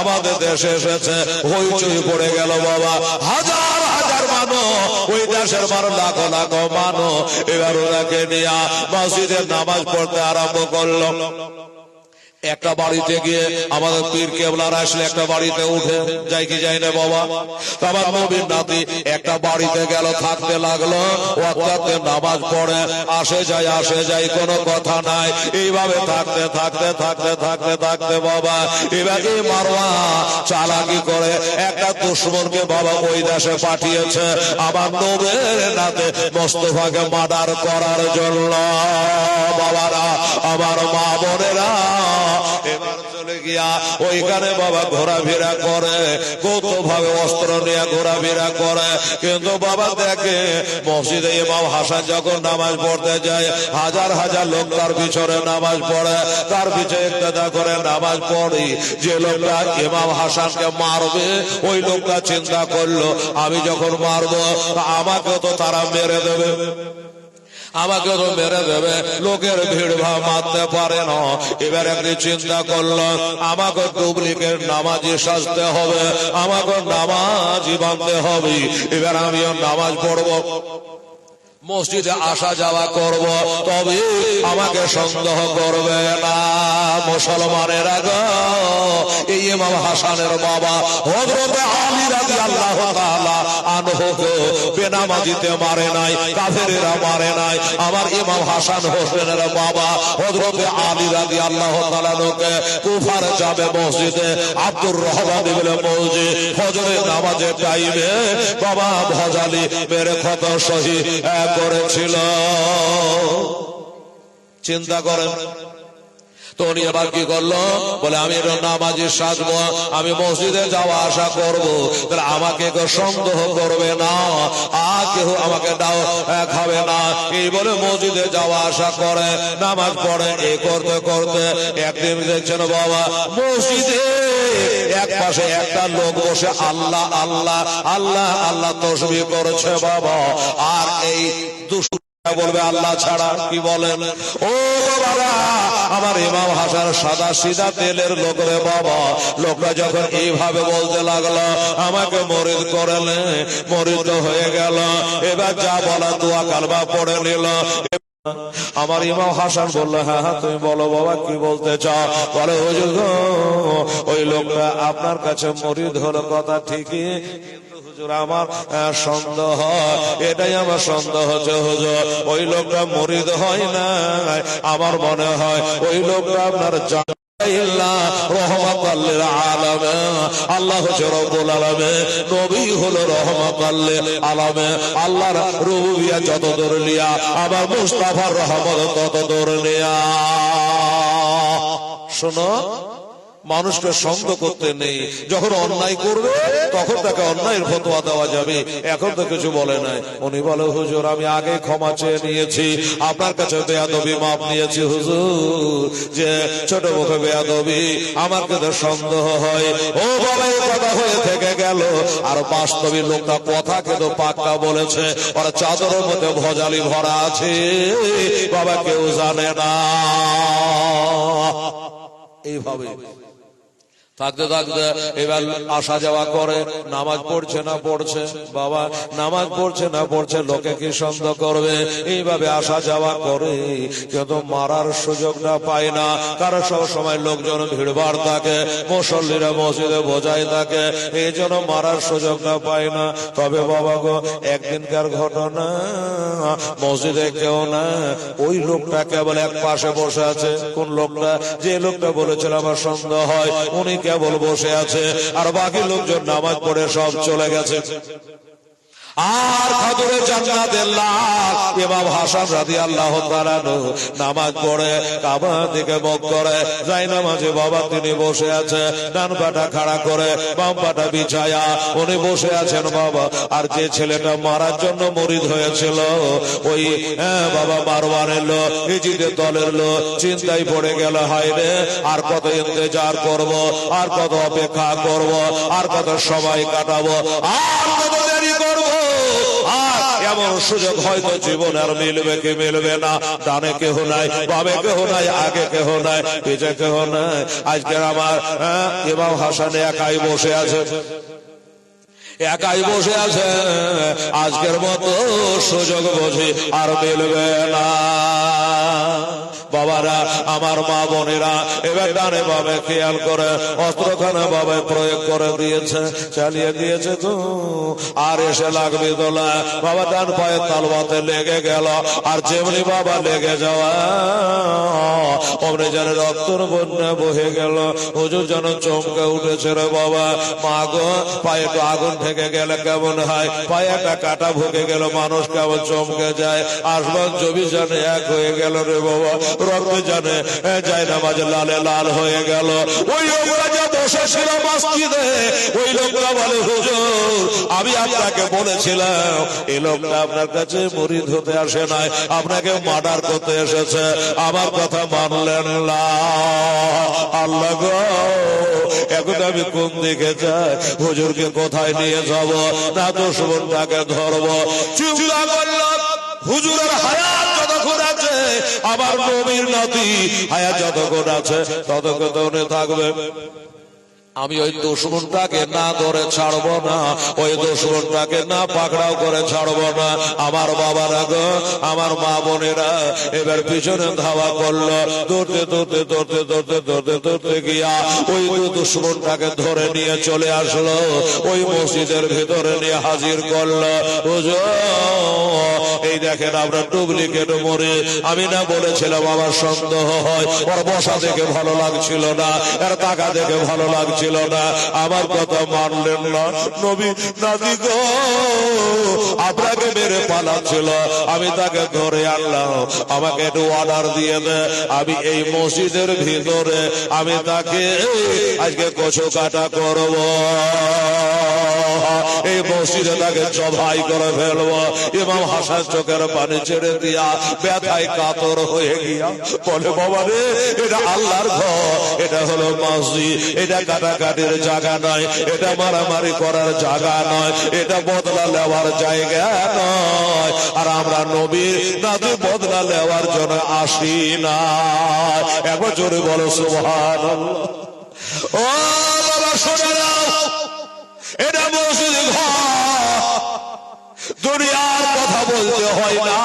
S1: আমাদের দেশে এসেছে। হইচই পড়ে গেল বাবা, হাজার হাজার মানুষ, ওই দেশের মানুষ লাখো লাখো মানুষ এবার ওনাকে নিয়ে মসজিদের নামাজ পড়তে আরম্ভ করলো। একটা বাড়িতে গিয়ে আমাদের পীর কেবলার আসলে একটা বাড়িতে উঠে যাই কি যাই না বাবা, আমার নবীর নাতি একটা বাড়িতে গেল, থাকতে লাগলো, ওয়াক্তে নামাজ পড়ে, আসে যায় কোনো কথা নাই। এইভাবে থাকতে থাকতে থাকতে থাকতে থাকতে বাবা এবার এই মারওয়া চালাকি করে একটা দুশমনকে বাবা ওই দেশে পাঠিয়েছে আমার নবীর নাতি মোস্তফাকে মার্ডার করার জন্য। বাবারা, আমার মা বোনেরা এবার চলে গিয়া ওইখানে বাবা ঘোরাফেরা করে, কত ভাবে অস্ত্র নিয়ে ঘোরাফেরা করে। কিন্তু বাবা দেখে মসজিদে ইমাম হাসান যখন নামাজ পড়তে যায়, হাজার হাজার লোক তার পিছনে নামাজ পড়ে, তার পিছনে ইক্তেদা করে নামাজ পড়ি। যে লোকটা ইমাম হাসানকে মারবে ওই লোকটা চিন্তা করলো আমি যখন মারবো আমাকে তো তারা মেরে দেবে, আমাকে তো মেরে দেবে, লোকের ভিড় ভাব মারতে পারে না। এবার একটি চিন্তা করলো আমাকে ডুপ্লিকেট নামাজি সাজতে হবে, আমাকে নামাজি বানতে হবে। এবার আমিও নামাজ পড়বো, মসজিদে আসা যাওয়া করব, তবে আমাকে সন্দেহ করবে না। মুসলমানের আগে এই ইমাম হাসানের বাবা হযরত আলী রাদিয়াল্লাহু তাআলা আনহুকে বেনামাজিতে মারে নাই, কাফেরেরা মারে নাই। আমার ইমাম হাসান হোসেনের বাবা হযরত আলী রাদিয়াল্লাহু তাআলা কে কুফার জামে মসজিদে আব্দুর রহমান ইবনে মৌজি ফজরের নামাজের টাইমে বাবা ভজালি মেরে ক্ষত শহীদ করেছিল। চিন্তা করেন তো উনি এবার কি করলো, বলে আমি নামাজি সাজবো, আমি মসজিদে যাওয়া আসা করবো, তাহলে আমাকে কেউ সন্দেহ করবে না, আর কেউ আমাকে দাও খাবে না। এই বলে মসজিদে যাওয়া আসা করে, নামাজ পড়ে। এই করতে করতে একদিন দেখছেন বাবা মসজিদে এক পাশে একটা লোক বসে আল্লাহ আল্লাহ আল্লাহ আল্লাহ তাসবিহ করেছে বাবা, আর এই দুষ্ট বলবে আল্লাহ ছাড়া। কি বলেন ও বাবা, আমার ইমাম হাসান সাদা সিধা তেলের লোক রে বাবা, লোকটা যখন এইভাবে বলতে লাগলো আমাকে মরিদ করলে, মরিদ হয়ে গেল। এবার যা বলা দোয়া কালমা পড়ে নিল। আমার ইমাম হাসান বললো হ্যাঁ হ্যাঁ তুমি বলো বাবা কি বলতে চাও। বলে হুজুর ওই লোকটা আপনার কাছে মরিদ হলো কথা ঠিকই, হুজুর আমার সন্দেহ, এটাই আমার সন্দেহ হচ্ছে হুজুর ওই লোকটা মরিদ হয় না, আমার মনে হয় ওই লোকটা আপনার রহমাতুল আলামিন, আল্লাহ হচ্ছে রব্বুল আলামিন, নবী হলো রহমাতুল আলামিন। আল্লাহর রুবুবিয়া যত দূর লিয়া আবার মুস্তাফার রহমত তত দূর লিয়া। শোনো, মানুষকে সন্দেহ করতে নেই, যখন অন্যায় করবে তখন তাকে অন্যায়ের ফতোয়া দেওয়া যাবে, এখন তো কিছু বলে নাই। উনি বলে হুজুর আমি আগে ক্ষমা চেয়ে নিয়েছি, আপনার কাছে বেয়াদবি মাপ নিয়েছি হুজুর, যে ছোট মুখে বেয়াদবি আমার কাছে সন্দেহ হয়। ও বাবা এই কথা হয়ে থেকে গেল, আর বাস্তবিক লোকটা কথা কিন্তু পাক্কা বলেছে, ওর চাদরের মধ্যে ভজালি ভরা আছে বাবা, কেউ জানে না। এইভাবে থাকতে থাকতে এবার আসা যাওয়া করে, নামাজ পড়ছে না পড়ছে, বাবা নামাজ পড়ছে না পড়ছে, লোকে কি সন্দেহ করবে, এইভাবে আসা যাওয়া করে, কিন্তু মারার সুযোগটা পায় না। কারণ সব সময় লোকজন ভিড়ভাড় থাকে, মুসল্লিরা মসজিদে বোঝাই থাকে, এই জন্য মারার সুযোগটা পায় না। তবে বাবা গো, একদিনকার ঘটনা, মসজিদে কেউ না, ওই লোকটা কেবল এক পাশে বসে আছে। কোন লোকটা? যে লোকটা বলেছিল আমার সন্দেহ হয়, উনি কেবল বসে আছে, আর বাকি লোকজন নামাজ পড়ে সব চলে গেছে। আর খাদুরে জান্নাতের লাল ইমাম হাসান রাদিয়াল্লাহু তাআলা নামাজ পড়ে কাবা দিকে মুখ করে যাই নামাজে বাবা তিনি বসে আছে, ডান পাটা খাড়া করে বাম পাটা বিছায়া উনি বসে আছেন বাবা। আর যে ছেলেটা মারার জন্য মুরিদ হয়েছিল, ওই বাবা মারওয়ানের লোক, ইজিদের দলের লোক চিন্তায় পড়ে গেল, হায় রে আর কত ইন্তজার করব, আর কত অপেক্ষা করব, আর কত সময় কাটাবো, আর কত দেরি করব, আর এমন সুযোগ হয়তো জীবন আর মিলবে কি মিলবে না। ডানে কেহ নাই, বামে কেহ নাই, আগে কেহ নাই, পিছে কেহ নাই। আজকে আমার ইমাম হাসান একাই বসে আছে, একাই বসে আছে। আজকের মতো সুযোগ বুঝি আর মিলবে না। বাবারা, আমার মা বোনেরা, এবার ডানে বামে খেয়াল করে অস্ত্রখানা বাবা প্রয়োগ করে দিয়েছে, চালিয়ে দিয়েছে তো, আর এসে লাগবে তোলা। বাবা ডান পায়ে তালবাতে লেগে গেল, আর যেমনি বাবা লেগে যাওয়া অমনি যেন রক্তর বন্যা বহে গেল। হুজুর যেন চমকে উঠেছে, রে বাবা, মা গো পায়ে তো আগুন থেকে গেলে কেমন হয়, পায়ে একটা কাটা ভুকে গেল, মানুষ কেমন চমকে যায়। আসমান জমি জানে এক হয়ে গেল রে বাবা, রক্ত জানে যায় না মাঝে লালে লাল হয়ে গেল। ওই লোকরা যা বসেছিল মসজিদে, ওই লোকরা বলে, হুজুর আমি আপনাকে বলেছিলাম এই লোকটা আপনার কাছে মুরিদ হতে আসে নাই, আপনাকে মার্ডার করতে এসেছে, আমার কথা মানলেন না। আল্লাহ গো, এখন আমি কোন দিকে যাই, হুজুরকে কোথায় নিয়ে যাব, না দুশমনটাকে ধরবো। চিন্তা করলাম, হুজুরের হায়াত যতক্ষণ আছে, আমার নবীর নাতি হায়াত যতক্ষণ আছে ততক্ষণ উনি থাকবে। আমি ওই দুশমনটাকে না ধরে ছাড়বো না, ওই দুশমনটাকে না পাকড়াও করে ছাড়বো না। আমার বাবারা গো, আমার মা বোনেরা এবার পিছনে ধাওয়া করলো, দৌড়তে দৌড়তে দৌড়তে দৌড়তে দৌড়তে দৌড়তে গিয়া ওই দুশমনটাকে ধরে নিয়ে চলে আসলো, ওই মসজিদের ভিতরে নিয়ে হাজির করলো। হুজুর এই দেখেন আমরা ডুপ্লিকেট মরে, আমি না বলেছিলাম আমার সন্দেহ হয়, ওর বসা দেখে ভালো লাগছিল না, এর টাকা দেখে ভালো লাগছিল না, আমার কথা মানলেন না। নবী নাতি গো, আপনাকে মেরে পালাচ্ছিল, আমি তাকে ধরে আনলাম, আমাকে একটু অর্ডার দিয়ে দে, আমি এই মসজিদের ভিতরে আমি তাকে আজকে কচু কাটা করব, এই মসজিদে তাকে জবাই করে ফেলবো। ইমাম হাসান চোখের পানি ছেড়ে দিয়া ব্যথায় কাতর হয়ে গিয়া বলে, বাবা রে, এটা আল্লাহর ঘর, এটা হলো মসজিদ, এটা কাটাকাটির জায়গা নয়, এটা মারামারি করার জায়গা নয়, এটা বদলা নেওয়ার জায়গা নয়। আর আমরা নবীর নাতি বদলা নেওয়ার জন্য আসি না। একবার জোরে বলো সুবহানাল্লাহ। ও বাবা শুনে নাও, এটা মসজিদ ঘর, দুনিয়ার কথা বলতে হয় না।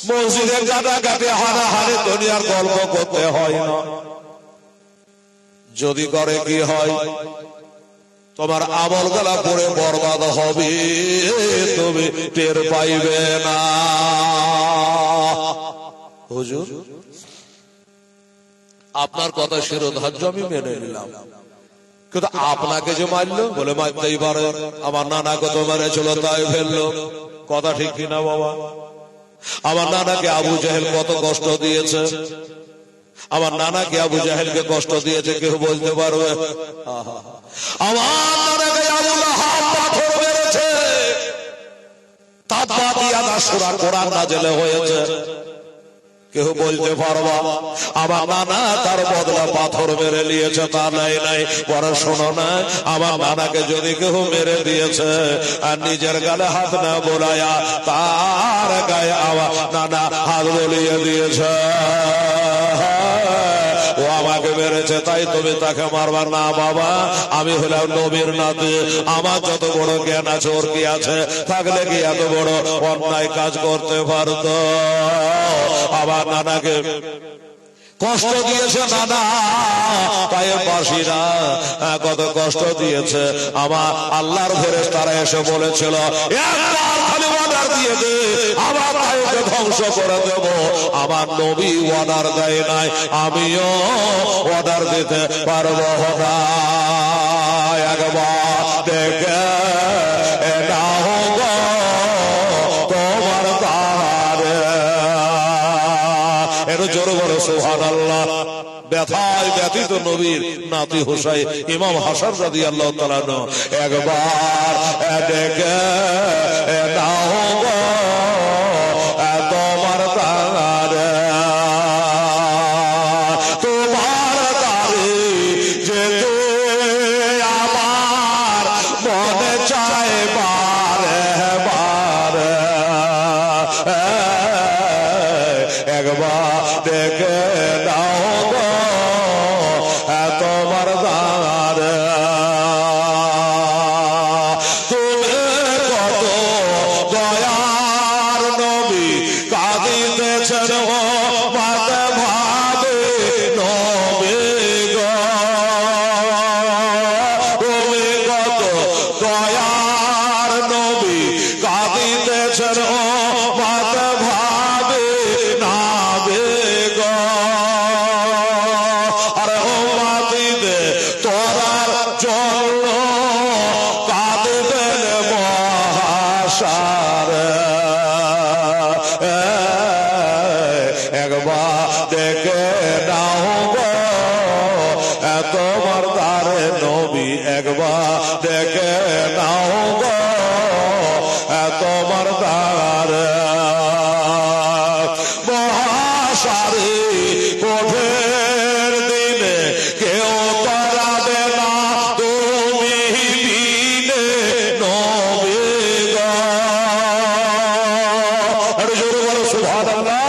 S1: মসজিদে কাটাকাটি হানাহানি দুনিয়ার গল্প করতে হয় না। যদি করে কি হয়, তোমার আমল গলা পড়ে বরবাদ হবে, তুমি টের পাইবে না। হুজুর আপনার কথা শিরোধার্য আমি মেনে নিলাম, কিন্তু আপনাকে যে মারলো, বলে মারতেই পারে, আমার নানাকে তো মেরেছিল তাই ফেললো, কথা ঠিক কিনা বাবা? আমার নানাকে আবু জাহেল কত কষ্ট দিয়েছে, আমার নানাকে আবু জাহেলকে কষ্ট দিয়েছে, কেউ বলতে পারবে? আমার নানাকে আবু লাহাব পাথর মেরেছে, তাবাতিয়ানা সূরা কোরআন নাযিল হয়েছে, কেউ বলতে পারবা? আমার নানা তার বদলা পাথর মেরে নিয়েছে, তা নাই নাই, পরে শোনো না, আমার নানাকে যদি কেউ মেরে দিয়েছে আর নিজের গালে হাত না বোলায়া তার গায়ে আমার নানা হাত বলিয়ে দিয়েছে, ও আমাকে মেরেছে তাই তুমি তাকে মারবার না বাবা, আমি হলাম নবীর নাতি, আমার যত বড় জ্ঞান আছে ওর কি আছে, থাকলে কি এত বড় অন্যায় কাজ করতে পারত? আবার নানাকে কষ্ট দিয়েছে নানা, পায়ে বাসিরা কত কষ্ট দিয়েছে। আমার আল্লাহর ফেরেশতারা এসে বলেছিল একবার খালি অর্ডার দিয়ে দে, আমার ভাইকে ধ্বংস করে দেব। আমার নবী অর্ডার দেয় নাই, আমিও অর্ডার দিতে পারবো না। একবার দেখে নাও গো তোমার তারে, এর জোরে বলো সুবহানাল্লাহ। ব্যথায় ব্যথিত নবীর নাতি হুসাইন ইমাম হাসান রাদিয়াল্লাহু তাআলা একবার ডেকে নাও গো তোমার তারে, তোমার তারে যেতে আমার মনে চায় বারে বারে, একবার দেখে নাও গো তোমার দ্বারে। তুমি কত দয়ার নবী কাঁদিতেছেন মাতে ভাবে নবী গো, তুমি কত দয়ার নবী কাঁদিতেছেন মাতে ভাবে নাবে গো। আরে ও মাতিতে তোরার জন্য কাঁদবেন মহাসারে, একবার দেখে নাও গো তোমার দ্বারে নবী, একবার দেখে নাও গো তোমার দ্বারে। মহাসারে কঠোর দিনে কেউ তাড়াবে না তুমি বিনে নবী গো। আরে জোরে বলো সুবহানাল্লাহ।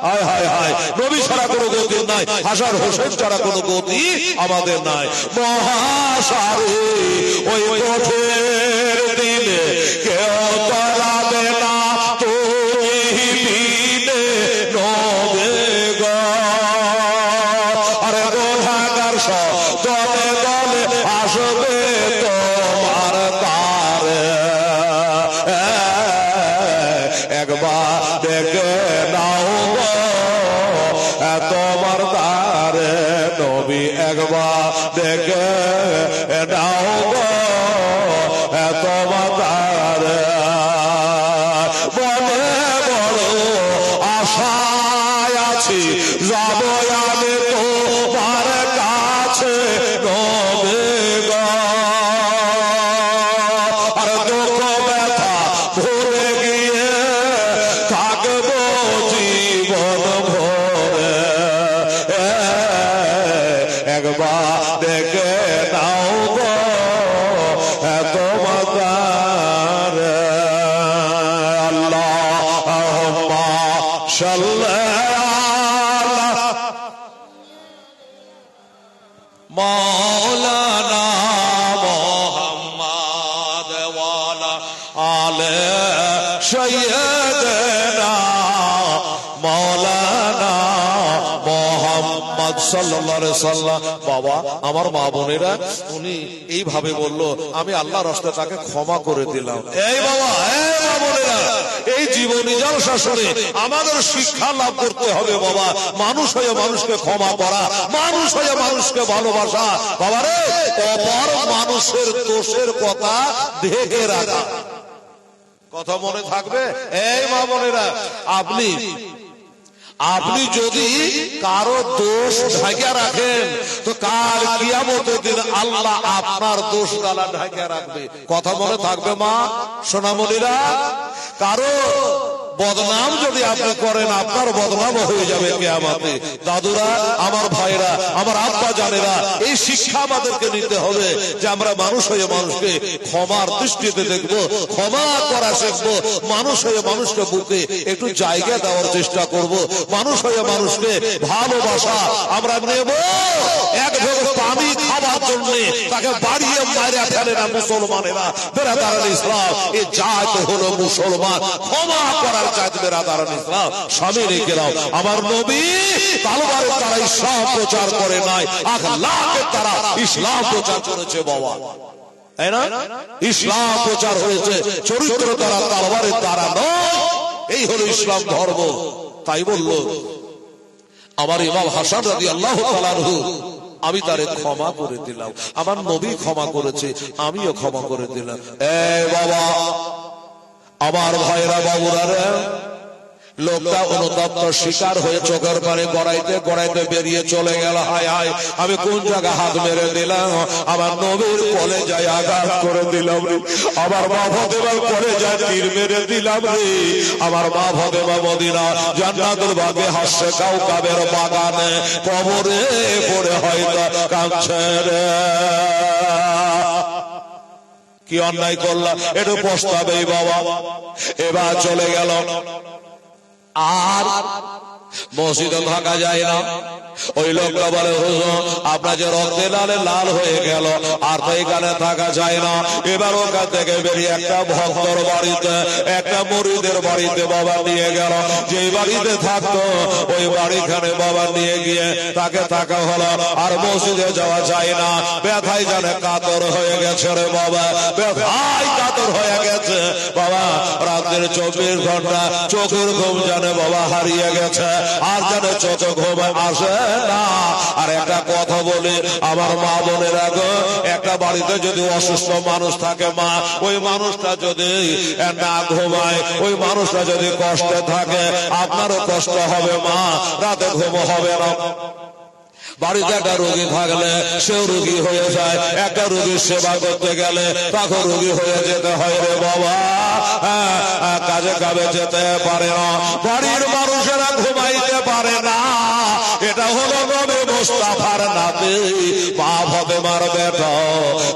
S1: হায় হায় হায়, নবী ছাড়া কোনো গতি নাই, হাসান হোসেন ছাড়া কোনো গতি আমাদের নাই। মহাসারে ওই কঠোর দিনে কেউ তাড়াবে না তুমি বিনে নবী গো। আরে গোলাগার সব দলে দলে আসবে তোমার দ্বারে, একবার দেখে নাও গো তোমার দ্বারে নবী, একবার দেখে নাও গো তোমার দ্বারে। বলে বড় আশায় আছি যাব আমি তোমার কাছে নবী গো। আর দুঃখ ব্যথা ভুলে গিয়ে থাকবো জীবন ভরে, একবার দেখে নাও গো তোমার দ্বারে। আল্লাহুম্মা সাল্লি আলা মাওলানা মুহাম্মদ ওয়া আলা আলি সাইয়্যিদিনা মাওলানা মুহাম্মদ সাল্লাল্লাহু আলাইহি সাল্লাম। বাবা আমার মা বোনেরা উনি এইভাবে বলল, আমি আল্লাহর রাস্তায় তাকে ক্ষমা করে দিলাম। এই বাবা, এই মা বোনেরা, এই জীবনী জলসা শুনে আমাদের শিক্ষা লাভ করতে হবে বাবা। মানুষ হয়ে মানুষকে ক্ষমা করা, মানুষ হয়ে মানুষকে ভালোবাসা। বাবা রে, অপর মানুষের দোষের কথা ঢেকে রাখা, কথা মনে থাকবে। এই মা বোনেরা, আপনি যদি কারো দোষ ঢাকিয়া রাখেন তো কাল কিয়ামতের দিন আল্লাহ আপনার দোষ গালা ঢাকিয়া রাখবে, কথা মনে থাকবে মা সোনামণিরা। কারো বদনাম যদি আপনি করেন আপনার বদনাম হয়ে যাবে কিয়ামতে। দাদুরা, আমার ভাইরা, আমার আব্বা জানেরা, এই শিক্ষা আমাদেরকে নিতে হবে যে আমরা মানুষ হয়ে মানুষকে ক্ষমার দৃষ্টিতে দেখবো, ক্ষমা করা শিখবো, মানুষ হয়ে মানুষকে বুকে একটু জায়গা দেওয়ার চেষ্টা করব, মানুষ হয়ে মানুষকে ভালোবাসা আমরা নেব। এক ভোগ পানি খাবার জন্য তাকে বাড়িয়ে মারা ফেলে না মুসলমানেরা। বেরাদারান ইসলাম এ জাত হলো মুসলমান, ক্ষমা করার জাত বেরাদারান ইসলাম। স্বামী রেখে দাও, আমার নবী তালবারের দ্বারা ইসলাম প্রচার করে নাই, আখলাকের দ্বারা ইসলাম প্রচার করেছে বাবা, তাই না? ইসলাম প্রচার হয়েছে চরিত্র দ্বারা, তালবারের দ্বারা নয়। এই হলো ইসলাম ধর্ম। তাই বলল আমার ইমাম হাসান রাদিয়াল্লাহু তাআলা আনহু, আমি তারে ক্ষমা করে দিলাম, আমার নবী ক্ষমা করেছে, আমিও ক্ষমা করে দিলাম। বাবা, আমার ভাইরা, বাবুরা রে, লোকটা অনুতপ্ত শিকার হয়ে চোখের পানি গড়াইতে গড়াইতে বেরিয়ে চলে গেল। হায় হায়, আমি কোন জায়গা হাত মেরে দিলাম, আমার নবীর কোলে যায় আঘাত করে দিলাম রে, আমার মা ফাতেমার কোলে যায় তীর মেরে দিলাম রে, আমার মা ফাতেমা মদিনা জান্নাতুল বাগে হাসছে কাউকাবের বাগানে কবরে পড়ে হয়তো কাঁদছে রে। কি অন্যায় করলাম, একটু পস্তাবে বাবা। এবার চলে গেল, আর মসজিদে থাকা যায় না। ওই লোকটা বলে, হুজুর আপনার যে রক্তে লালে লাল হয়ে গেল, আর তো এখানে থাকা যায় না। এবার ওখান থেকে বেরিয়ে একটা ভক্তর বাড়িতে, একটা মুরিদের বাড়িতে বাবা নিয়ে গেল। যে বাড়িতে থাকতো ওই বাড়িখানে বাবা নিয়ে গিয়ে তাকে থাকা হলো। আর মসজিদে যাওয়া যায় না, ব্যথায় জানে কাতর হয়ে গেছে রে বাবা, ব্যথায় কাতর হয়ে গেছে বাবা। রাতের 24 ঘন্টা চোখের ঘুম জানে বাবা হারিয়ে গেছে, আর জানে চোখে ঘুম আসে না। আর একটা কথা বলে আমার মা বোনেরা গো, একটা বাড়িতে যদি অসুস্থ মানুষ থাকে মা, ওই মানুষটা যদি না ঘুমায়, ওই মানুষটা যদি কষ্টে থাকে, আপনারও কষ্ট হবে মা, রাতে ঘুম হবে না। বাড়িতে একটা রোগী থাকলে সেও রোগী হয়ে যায়, একটা রোগীর সেবা করতে গেলে তখন রোগী হয়ে যেতে হয় রে বাবা, কাজে কাজে যেতে পারে না, বাড়ির মানুষেরা ঘুমাইতে পারে না। এটা হলো নবী মুস্তাফার নাতি মা ফাতেমার বেটা,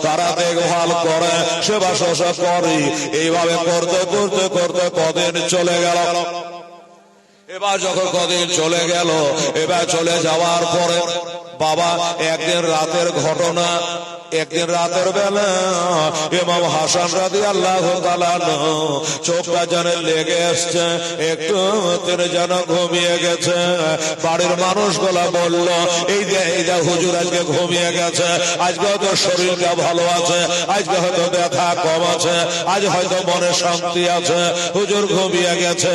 S1: তারা দেখভাল করে, সেবা শুশ্রূষা করে। এইভাবে করতে করতে করতে কদিন চলে গেল। এবার যখন কদিন চলে গেল, এবার চলে যাওয়ার পরে বাবা একদিন রাতের ঘটনা, একদিন রাতের বেলা ইমাম হাসান রাদিয়াল্লাহু তাআলা চোখটা যেন লেগে আসছে, একটু তিনি যেন ঘুমিয়ে গেছে। বাড়ির মানুষগুলা বলল, এই যে হুজুর আজকে ঘুমিয়ে গেছে, আজকে হয়তো শরীরটা ভালো আছে, আজকে হয়তো ব্যথা কম আছে, আজ হয়তো মনে শান্তি আছে, হুজুর ঘুমিয়ে গেছে,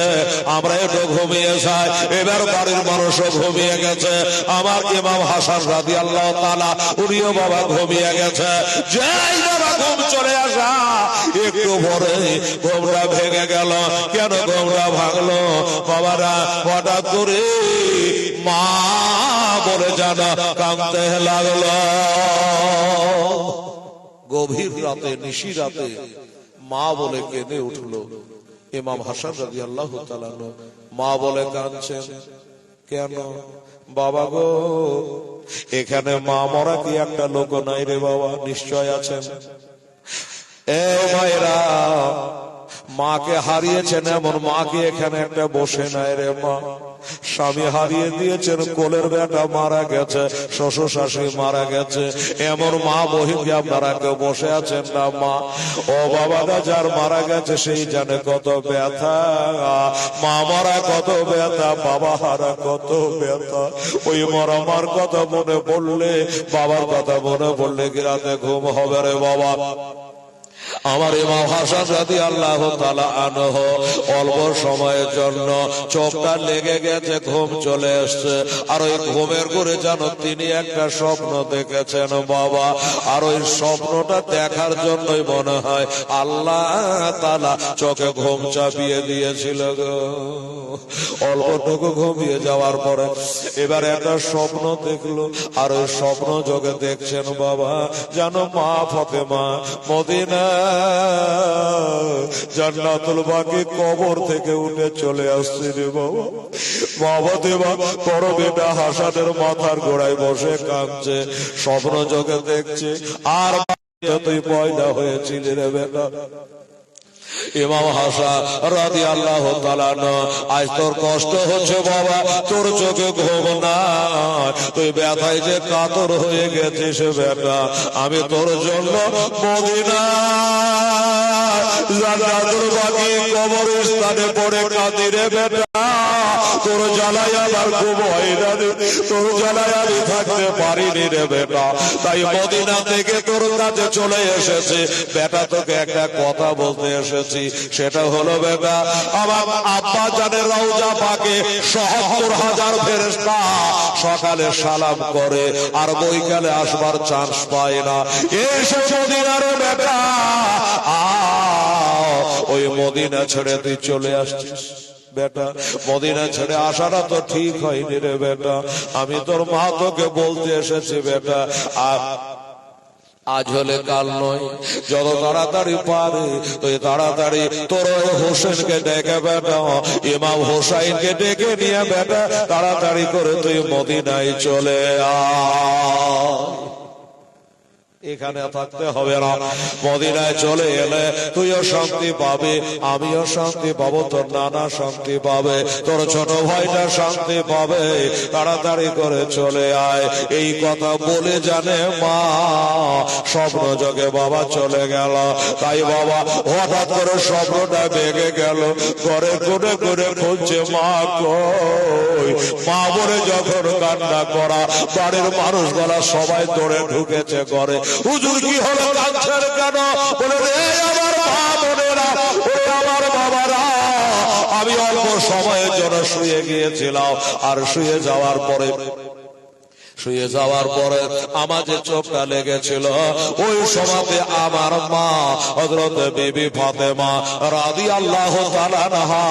S1: আমরা একটু ঘুমিয়ে যাই। এবার বাড়ির মানুষও ঘুমিয়ে গেছে, আমার ইমাম হাসান রাদিয়াল্লাহু তাআলা উনিও বাবা ঘুমিয়ে গেছে। যাই বাবা ঘুম চলে আসা, একটু পরে ঘুমটা ভেঙে গেল। কেন ঘুমটা ভাঙলো বাবারা? হঠাৎ করে মা বলে জানা কাঁদতে লাগলো। গভীর রাতে, নিশি রাতে মা বলে কেঁদে উঠলো। ইমাম হাসান রাদিয়াল্লাহু তাআলা মা বলে কাঁদছেন কেন? বাবা গো, এখানে মা মরা কি একটা লোক নাই রে বাবা? নিশ্চয় আছেন। এ ভাইরা, মাকে হারিয়েছেন এমন মাকে এখানে একটা বসে নাই রে মা। স্বামী হারিয়ে দিয়েছেন, কোলের বেটা মারা গেছে, শ্বশুর শাশুড়ি মারা গেছে, এমন মা বহিকে আপনারা কেউ বসে আছেন না মা। ও বাবারা, যার মারা গেছে সেই জানে কত ব্যথা, মা মারা কত ব্যথা, বাবা হারা কত ব্যথা। ওই মরা মার কথা মনে পড়লে, বাবার কথা মনে পড়লে কি রাতে ঘুম হবে রে বাবা? আমার ইমাম হাসান রাদিয়াল্লাহু তাআলা আনহু অল্প সময়ের জন্য চোখটা লেগে গেছে, ঘুম চলে আসছে। আর ওই ঘুমের করে জানো তিনি একটা স্বপ্ন দেখেছেন বাবা। আর ওই স্বপ্নটা দেখার জন্যই মনে হয় আল্লাহ তাআলা চোখে ঘুম চাপিয়ে দিয়েছিল গো। অল্পটুকু ঘুমিয়ে যাওয়ার পরে এবার একটা স্বপ্ন দেখলো। আর ওই স্বপ্ন যোগে দেখছেন বাবা, জানো মা ফাতেমা মদিনা জান্নাতুল বাকি কবর থেকে উঠে চলে আসছে রে বাবা। বাবা দেবা তোর বেটা হাসানের মাথার গোড়ায় বসে কাঁদছে, স্বপ্ন জগে দেখছে আর তুই পয়দা হয়েছিলি রে বেটা। ইমাম হাসান রাদিয়াল্লাহু তাআলা আজ তোর কষ্ট হচ্ছে বাবা, তোর চোখে ঘুম না, তুই ব্যথায় যে কাতর হয়ে গেছিস বেটা। আমি তোর জন্য মদিনা জান্নাতুল বাকি কবরস্থানে পড়ে কাঁদি রে বেটা। তোর জ্বালায় আমার খুব হয় না রে, তোর জ্বালায় আমি থাকতে পারিনি রে বেটা। তাই মদিনা থেকে তোর কাছে চলে এসেছে বেটা, তোকে একটা কথা বলতে এসেছি। সেটা হলো বেটা, আমার আব্বা জানের রওজা পাকে ৭৭,০০০ ফেরেশতা সকালে সালাম করে আর বৈকালে আসবার চান্স পায় না। এসে মদিনার বেটা, ওই মদিনা ছেড়ে তুই চলে আসছিস বেটা। মদিনা ছেড়ে আসাটা তো ঠিক হয়নি রে বেটা। আমি তোর মা তোকে বলতে এসেছি বেটা, আজ হলে কাল নয়, যত তাড়াতাড়ি পারে তুই তাড়াতাড়ি তোর হোসেনকে ডেকে বেটা, ইমাম হোসাইনকে ডেকে নিয়ে বেটা তাড়াতাড়ি করে তুই মদিনায় চলে আয়। এখানে থাকতে হবে না, মদিনায় চলে এলে তুইও শান্তি পাবে, আমিও শান্তি পাবো, তোর নানা শান্তি পাবে, তোর ছোট ভাইটা শান্তি পাবে। তাড়াতাড়ি করে চলে আয়। এই কথা বলে জানে মা, স্বপ্ন যোগে বাবা চলে গেল। তাই বাবা হঠাৎ করে স্বপ্নটা ভেঙে গেল, ঘরে করে করে খুঁজছে মা কই। মা বলে যখন কান্না করা, বাড়ির মানুষগুলা সবাই দৌড়ে ঢুকেছে ঘরে। হুজুর কি হলো, কাঁদছেন কেন? বলে রে আমার মা বোনেরা, ওরে আমার বাবারা, আমি অল্প সময়ের জন্য শুয়ে গিয়েছিলাম, আর শুয়ে যাওয়ার পরে আমার যে চোখটা লেগেছিল, ওই সময়তে আমার মা হযরত বিবি ফাতেমা রাদিয়াল্লাহু তাআলা আনহা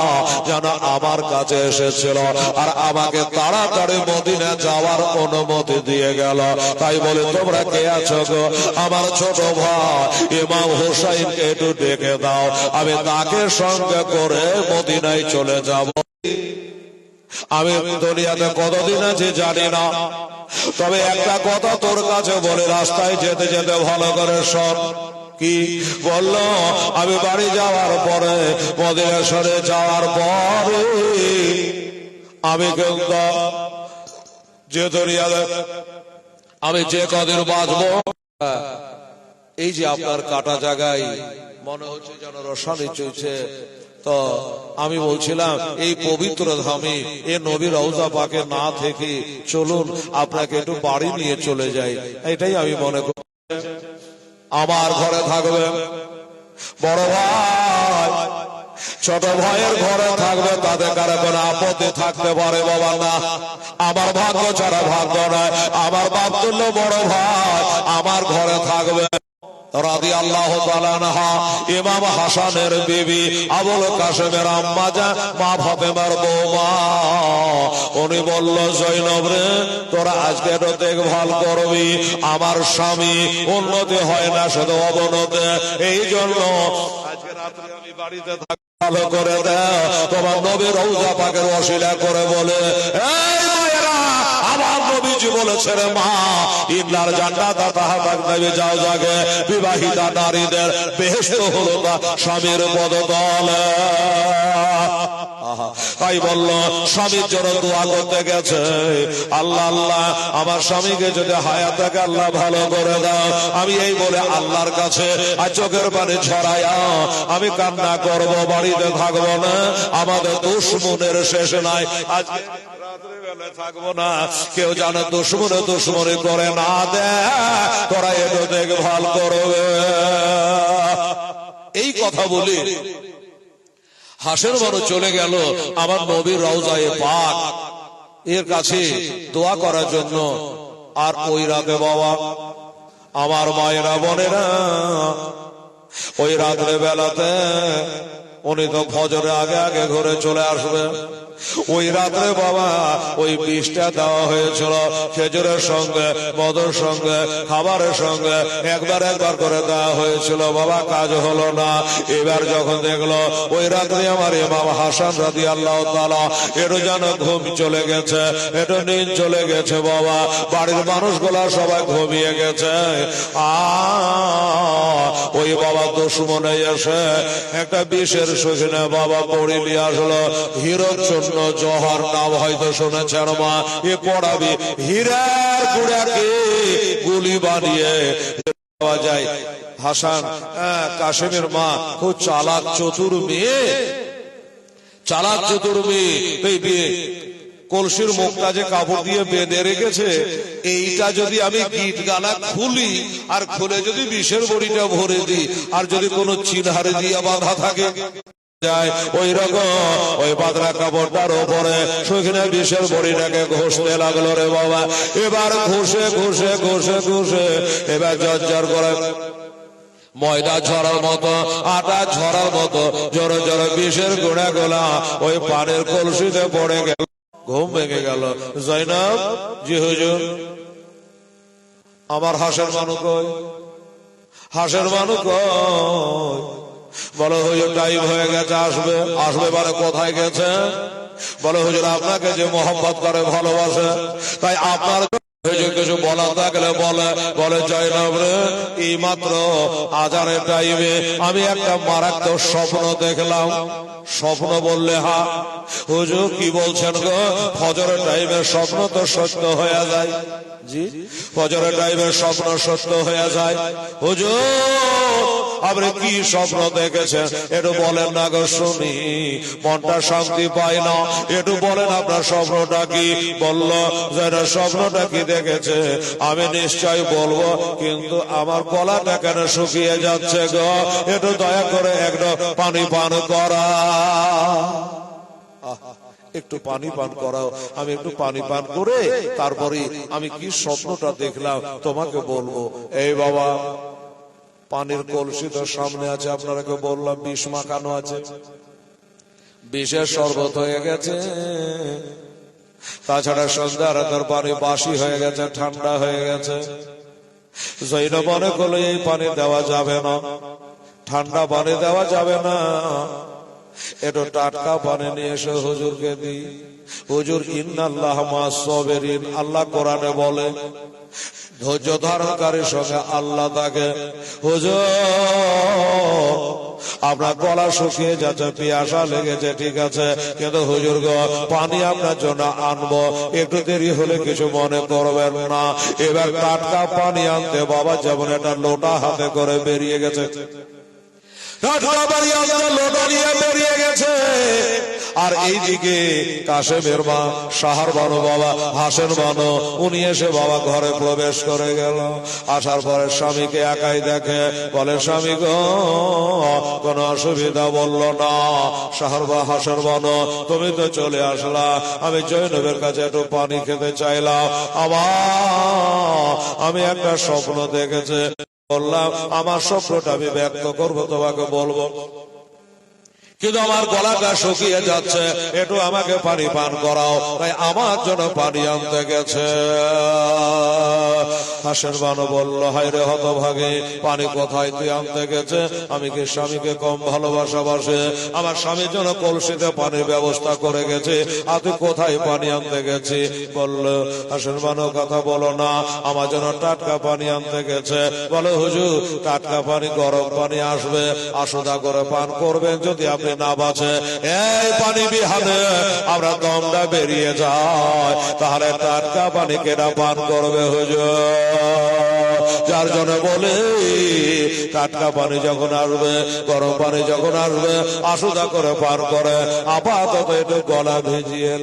S1: যেন আমার কাছে এসেছিল আর আমাকে তাড়াতাড়ি মদিনা যাওয়ার অনুমতি দিয়ে গেল। তাই বলে, তোমরা কে আছো গো? আমার ছোট ভাই ইমাম হোসাইনকে একটু ডেকে দাও, আমি তাকে সঙ্গে করে মদিনায় চলে যাব। আমি দুনিয়াতে কতদিন আছে জানি না, তবে একটা কথা তোর কাছে বলে, রাস্তায় যেতে যেতে ভালো করে শোন। কি বলল? আমি বাড়ি যাওয়ার পরে, মদিনা সরে যাওয়ার পরে আমি কিন্তু যে দুনিয়াতে আমি যে কদিন বাঁচবো, এই যে আপনার কাটা জায়গায় মনে হচ্ছে যেন রসানি চলছে। তো আমি বলছিলাম, এই পবিত্র ধামে এ নবী রওজা পাকে না থেকে চলুন আপনাকে একটু বাড়ি নিয়ে চলে যাই। এটাই আমি মনে করি। আমার ঘরে থাকবে বড় ভাই, ছোট ভাইয়ের ঘরে থাকবে, তাদের কারো কোনো আপত্তি থাকতে পারে বাবা না। আমার ভাগ্য ছাড়া ভাগ্য নয়, আমার বাপ তুল্য বড় ভাই আমার ঘরে থাকবে রাদিয়াল্লাহু তাআলা আনহা, ইমাম হাসানের বিবি আবুল কাসেমের আম্মা যা মা ফাতেমার বৌমা। উনি বলল, জয়নব রে, তোরা আজকে তো দেখভাল করবি, আমার স্বামী উন্নতি হয় না, শুধু অবনতি। এই জন্য আজকে রাত্রে আমি বাড়িতে থাকবো, ভালো করে দাও। তোমার নবী রওজা পাকের ওসিলা করে বলে, এই মায়েরা, আমার নবীজি বলেছেন মা, ইন্নার জান্নাত তাহতা আকদামি যাও জাগে, বিবাহিতা নারীদের বেহেশত হলো তা স্বামীর পদতলে। তাই বলল, স্বামীর জন্য দোয়া করতে গেছে, আল্লাহ আল্লাহ আমার স্বামীকে যদি হায়াত থাকে আল্লাহ ভালো করে দাও। আমি এই বলে আল্লাহর কাছে আর চোখের পানি ছড়াইয়া আমি কান্না করব, বাড়িতে থাকবো না। আমাদের দুশমনের শেষ নাই, আজকে রাত্রিবেলা থাকবো না। কেউ জানে দুশমনি করে না দে, তোরা একটু দেখভাল করবে। এই কথা বলি হাসের বড় চলে গেল আমার নবীর রওজায়ে পাক এর কাছে দোয়া করার জন্য। আর ওই রাতে বাবা আমার মায়েরা বোনেরা, ওই রাত্রে বেলাতে উনি তো ফজরে আগে আগে ঘরে চলে আসবে। ওই রাত্রে বাবা ওই বিষটা দেওয়া হয়েছিল খেজুরের সঙ্গে, মদের সঙ্গে, খাবারের সঙ্গে একবার করে দেওয়া হয়েছিল বাবা, কাজ হলো না। এবার যখন দেখলো ওই রাত্রে আমার ইমাম হাসান রাদিয়াল্লাহু তাআলা একটু যেন ঘুম চলে গেছে, একটু নিদ চলে গেছে বাবা, বাড়ির মানুষগুলা সবাই ঘুমিয়ে গেছে। ওই বাবা দুশমনে এসে একটা বিষের সখিনে বাবা পড়ে নিয়ে আসলো। হীরক চূর্ণ জহর নাম হয়তো শুনেছেন মা, এ পড়াবি হীরার গুড়াকে গুলি বানিয়ে পাওয়া যায়। হাসান কাশেমের মা খুব চালাক চতুর মেয়ে, চালাক চতুর মেয়ে। কলসির মুখটা যে কাপড় দিয়ে বেঁধে রেখেছে, এইটা যদি আমি গিট গালা খুলি আর খুলে যদি বিষের বড়িটা ভরে দিই, আর যদি কোনো চিনহারে দিয়ে বাঁধা থাকে যায়, ওই রকম ওই বাঁধা কাপড়টার ওপরে সেখানে বিষের বড়িটাকে ঘষতে লাগলো রে বাবা। এবার ঘষে ঘষে ঘষে ঘষে এবার জর্জর করে ময়দা ঝরার মতো, আটা ঝরার মতো জোরে জোরে বিষের গুঁড়া গোলা ওই পানের কলসিতে পড়ে গেল। ঘুম ভেঙে গেল। জয়নাব, জি হুজুর। আমার হাসের মানু কই? হাসের মানু কই? বলো হুজুর টাইম হয়ে গেছে, আসবে। আসবে বারে কোথায় গেছে? বলো হুজুর আপনাকে যে মোহাম্মত করে ভালোবাসে, তাই আপনার কিছু বলা থাকলে বলে জয়নাব রে, এই মাত্র আজানের টাইমে আমি একটা মারাত্মক স্বপ্ন দেখলাম। স্বপ্ন বললে হা হুজুর কি বলছেন গো? ফজরের টাইমে স্বপ্ন তো সত্য হয়ে যায়। জি, ফজরের টাইমে স্বপ্ন সত্য হয়ে যায়। হুজুর আপনি কি স্বপ্ন দেখেছেন একটু বলেন না গো শুনি, মনটা শান্তি পায় না। একটু বলেন আপনার স্বপ্নটা কি। বলল যে স্বপ্নটা কি দেখেছে আমি নিশ্চয় বলবো, কিন্তু আমার গলাটা কেন শুকিয়ে যাচ্ছে গো, একটু দয়া করে একটু পানি পান করা। একটু পানি পান করাও। আমি একটু পানি পান করে তারপরে আমি কি স্বপ্নটা দেখলাম তোমাকে বলবো। এই বাবা পানির কলসি তো সামনে আছে, আপনাকে বললাম বিষ মাখানো আছে, বিষের শরবত হয়ে গেছে। তাছাড়া সন্ধ্যা রাতের পানি বাসি হয়ে গেছে, ঠান্ডা হয়ে গেছে। জৈনব মনে করলো এই পানি দেওয়া যাবে না, ঠান্ডা পানি দেওয়া যাবে না, একটু টাটকা পানি নিয়ে এসে হুজুরকে দিই। হুজুর ইন্নাল্লাহ মা'আস সাবিরিন, আল্লাহ কোরআনে বলে ধৈর্য ধারণকারীর সঙ্গে আল্লাহ থাকে। হুজুর আপনার গলা শুকিয়ে যাচ্ছে, পিয়াসা লেগেছে, ঠিক আছে, কিন্তু হুজুর গো পানি আপনার জন্য আনবো, একটু দেরি হলে কিছু মনে করবেন না। এবার টাটকা পানি আনতে বাবা যেমন একটা লোটা হাতে করে বেরিয়ে গেছে, লোটা নিয়ে বেরিয়ে গেছে। আর এইদিকে কাশেমের মা সাহার বানো বাবা হাসেন বানো, উনি এসে বাবা ঘরে প্রবেশ করে গেল। আসার পরে স্বামীকে একাই দেখে, বলে স্বামী গো কোন অসুবিধা বলল না। সাহার বা হাসেন বানো তুমি তো চলে আসলা, আমি জৈনবের কাছে একটু পানি খেতে চাইলাম। আমি একটা স্বপ্ন দেখেছে, বললাম আমার স্বপ্নটা আমি ব্যক্ত করবো, তোমাকে বলবো, কিন্তু আমার গলাটা শুকিয়ে যাচ্ছে, একটু আমাকে পানি পান করাও। তাই আমার জন্য পানি আনতে গেছে। হাসেন বানো বলল হায় রে হতভাগে, পানি কোথায় তুই আনতে গেছে? আমি কি স্বামীকে কম ভালোবাসে? আমার স্বামীর জন্য কলসিতে পানির ব্যবস্থা করে গেছে, আর তুই কোথায় পানি আনতে গেছি? বলল হাসেন বানো কথা বলো না, আমার জন্য টাটকা পানি আনতে গেছে। বলে হুজুর টাটকা পানি গরম পানি আসবে, আসুদা করে পান করবেন, যদি আপনি না বাঁচে এই পানি বিহানে আমরা দমটা বেরিয়ে যায়, তাহলে টাটকা পানি কেনা পান করবে হুজুর। যার জন্য বলে টাটকা পানি যখন আসবে, গরম পানি যখন আসবে, আসুদা করে পান করে। আপাতত একটু গলা ভিজিয়ে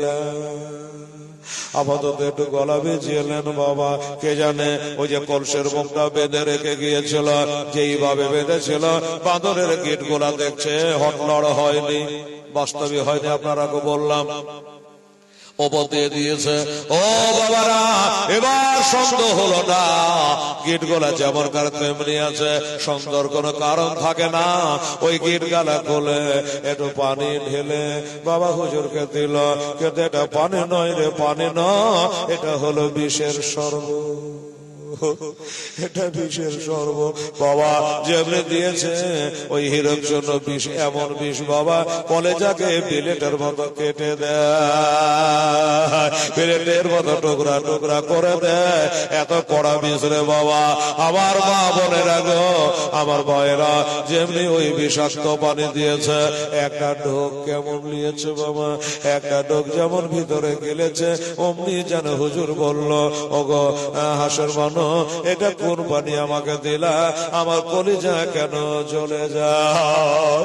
S1: আপাতত একটু গলা ভিজিয়ে নেন বাবা। কে জানে ওই যে কলসের মুখটা বেঁধে রেখে গিয়েছিল, যেইভাবে বেঁধেছিল বাঁদরের গিট গোলা দেখছে হটলড় হয়নি, বাস্তবে হয়নি, আপনারা বললাম ওপর দিয়ে দিয়েছে। ও বাবারা, এবার সন্দেহ হলো না, গিট গলা যেমন কার তেমনি আছে, সন্দেহর কোনো কারণ থাকে না। ওই গিট গালা খুলে একটু পানি ঢেলে বাবা হুজুরকে দিল, কিন্তু এটা পানি নয় রে, পানি নয়, এটা হলো বিষের শরবত, এটা বিষের শরবত। বাবা যেমনি দিয়েছে ওই হিরোর জন্য বিষ, এমন বিষ বাবা কলেজাকে বিলেটের মতো কেটে দেয়, বিলেটের মতো টুকরা টুকরা করে দেয়, এত কড়া বিষ রে বাবা। আমার মা বোনেরা গো, আমার ভাইয়েরা, যেমনি ওই বিষাক্ত পানি দিয়েছে, একটা ঢোক কেমন নিয়েছে বাবা, একটা ঢোক যেমন ভিতরে গেলেছে, অমনি যেন হুজুর বলল, ওগো হাসের মানুষ, এটা কোন পানি আমাকে দিলা, আমার কলিজা কেন চলে যায়,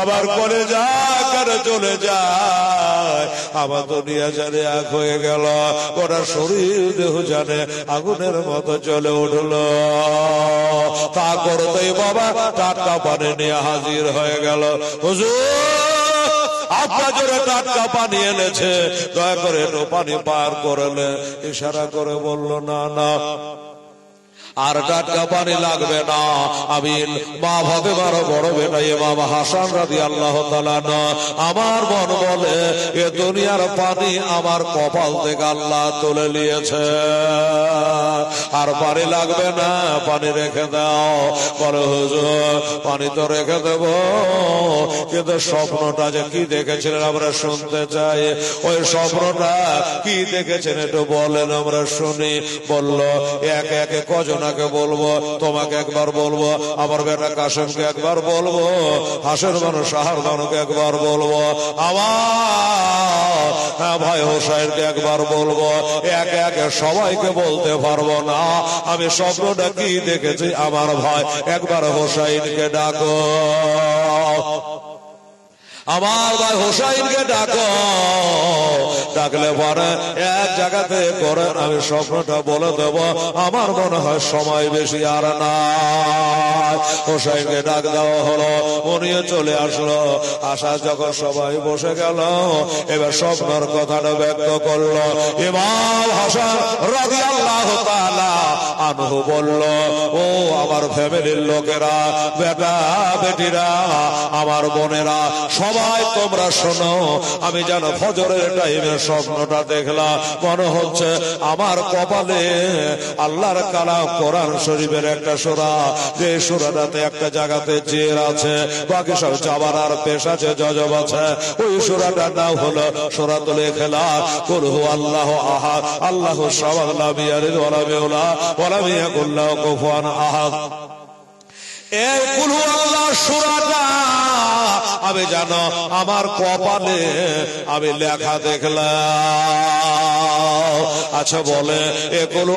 S1: আমার কলিজা কেন চলে যায়, আমার দুনিয়া জানে আগ হয়ে গেল, ওরা শরীর দেহ জানে আগুনের মতো চলে উঠল। তা করতেই বাবা টাটকা পানি নিয়ে হাজির হয়ে গেল। হুজুর, আব্বা জোরে টাটকা পানি এনেছে, দয়া করে একটু পানি পার করলে, ইশারা করে বলল না না, আর টাটকা পানি লাগবে না। আমি মা ফাতেমার বড় বেটা ইমাম হাসান রাদিয়াল্লাহু তাআলা আমার মন বলে, এ দুনিয়ার পানি আমার কপাল থেকে আল্লাহ তুলে নিয়েছে, আর পানি লাগবে না, পানি রেখে দাও। বলে হুজুর, পানি তো রেখে দেব, কিন্তু স্বপ্নটা যে কি দেখেছিলেন আমরা শুনতে চাই, ওই স্বপ্নটা কি দেখেছেন একটু বলেন, আমরা শুনি। বলল, একে একে কজন বলবো, তোমাকে একবার বলবো, আমার বেটা কাসেমকে একবার বলবো, হাসের মানুষ সাহার মানুষকে একবার বলবো, আমার ভাই হোসাইনকে একবার বলবো, একে একে সবাইকে বলতে পারবো না। আমি স্বপ্নটা কি দেখেছি আমার ভাই, একবার হোসাইনকে ডাকো, আমার ভাই হোসাইনকে ডাকো। ডাকলে পরে এক জায়গাতে করে আমি স্বপ্নটা বলে দেব, আমার মনে হয় সময় বেশি আর না। হোসাইনকে ডাক দেওয়া হলো, উনিও চলে আসলো। আসা যখন সবাই বসে গেল, এবার স্বপ্নের কথাটা ব্যক্ত করলো। ইমাম হাসান রাদিয়াল্লাহু তাআলা আনহু বলল, ও আমার ফ্যামিলির লোকেরা, বেটা বেটিরা, আমার বোনেরা, সবাই তোমরা শোনো, আমি যেন ফজরের টাইমে স্বপ্নটা দেখলাম, মনে হচ্ছে আমার কপালে আল্লাহর কালাম কোরআন শরীফের একটা সূরা, যে সূরাটাতে একটা জায়গাতে জের আছে, বাকি সব জাবার আর পেশ আছে, জজব আছে। ওই সূরাটার নাম হলো সূরাতুল ইখলাস। কুল হুয়াল্লাহু আহাদ আল্লাহুস সামাদ লাম ইয়ালিদ ওয়া লাম ইউলাদ ওয়া লাম ইয়াকুল লাহু কুফুয়ান আহাদ। এই কুল হুয়াল্লাহু সূরাটা আমি জানো আমার কপালে আমি লেখা দেখলাম। আচ্ছা বলে, এ কুল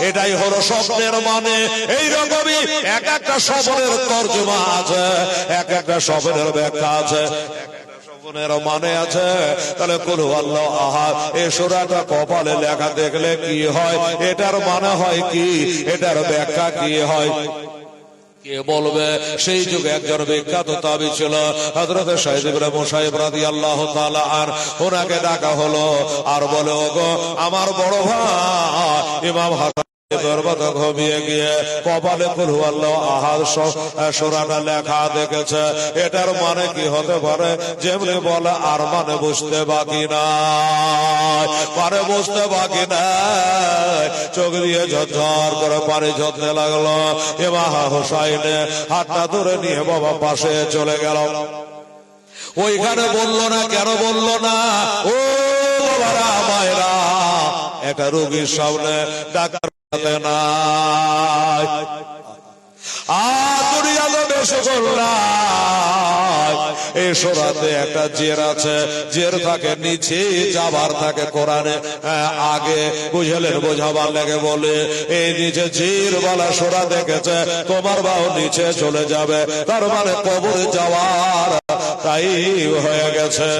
S1: এটাই হলো স্বপ্নের মানে। এইরকমই এক একটা স্বপ্নের তর্জমা আছে, এক একটা স্বপ্নের ব্যাখ্যা আছে, মানে আছে। তাহলে কুল হুয়াল্লাহু আহাদ এই সূরাটা কপালে লেখা দেখলে কি হয়, এটার মানে হয় কি, এটার ব্যাখ্যা কি হয়, কে বলবে? সেই যুগে একজন বিখ্যাত তাবী ছিল হযরত সাইদ ইবনে মুসাইব রাদিয়াল্লাহু তাআলা আর, ওনাকে ডাকা হলো আর বলে, ওগো আমার বড় ভাই ইমাম হাসান দরবারে ঘুমিয়ে গিয়ে কপালে কুল হুয়াল্লাহু আহাদ সূরাটা লেখা দেখেছে, এটার মানে কি হতে পারে? যেমনি বলে আর মানে বুঝতে বাকি নাই, মানে বুঝতে বাকি নাই। চোখ দিয়ে ঝরঝর করে পানি ঝরতে লাগলো। ইমাম হোসাইনে হাতটা ধরে নিয়ে বাবা পাশে চলে গেল। ওইখানে বললো না, কেন বললো না? ও বাবারা মায়েরা, একটা রোগীর সামনে ডাক্তার নাই, আর দুনিয়াতে বেশি করলাম। এই সূরাতে একটা জের আছে, জের থাকে নিচে, যাবার থাকে কোরআনে আগে, বুঝলেন? বোঝাবার লাগে বলে এই নিচে জের বলা সূরা দেখেছে, তোমার বাও নিচে চলে যাবে, তার মানে কবরে যাওয়ার টাইম হয়ে গেছে।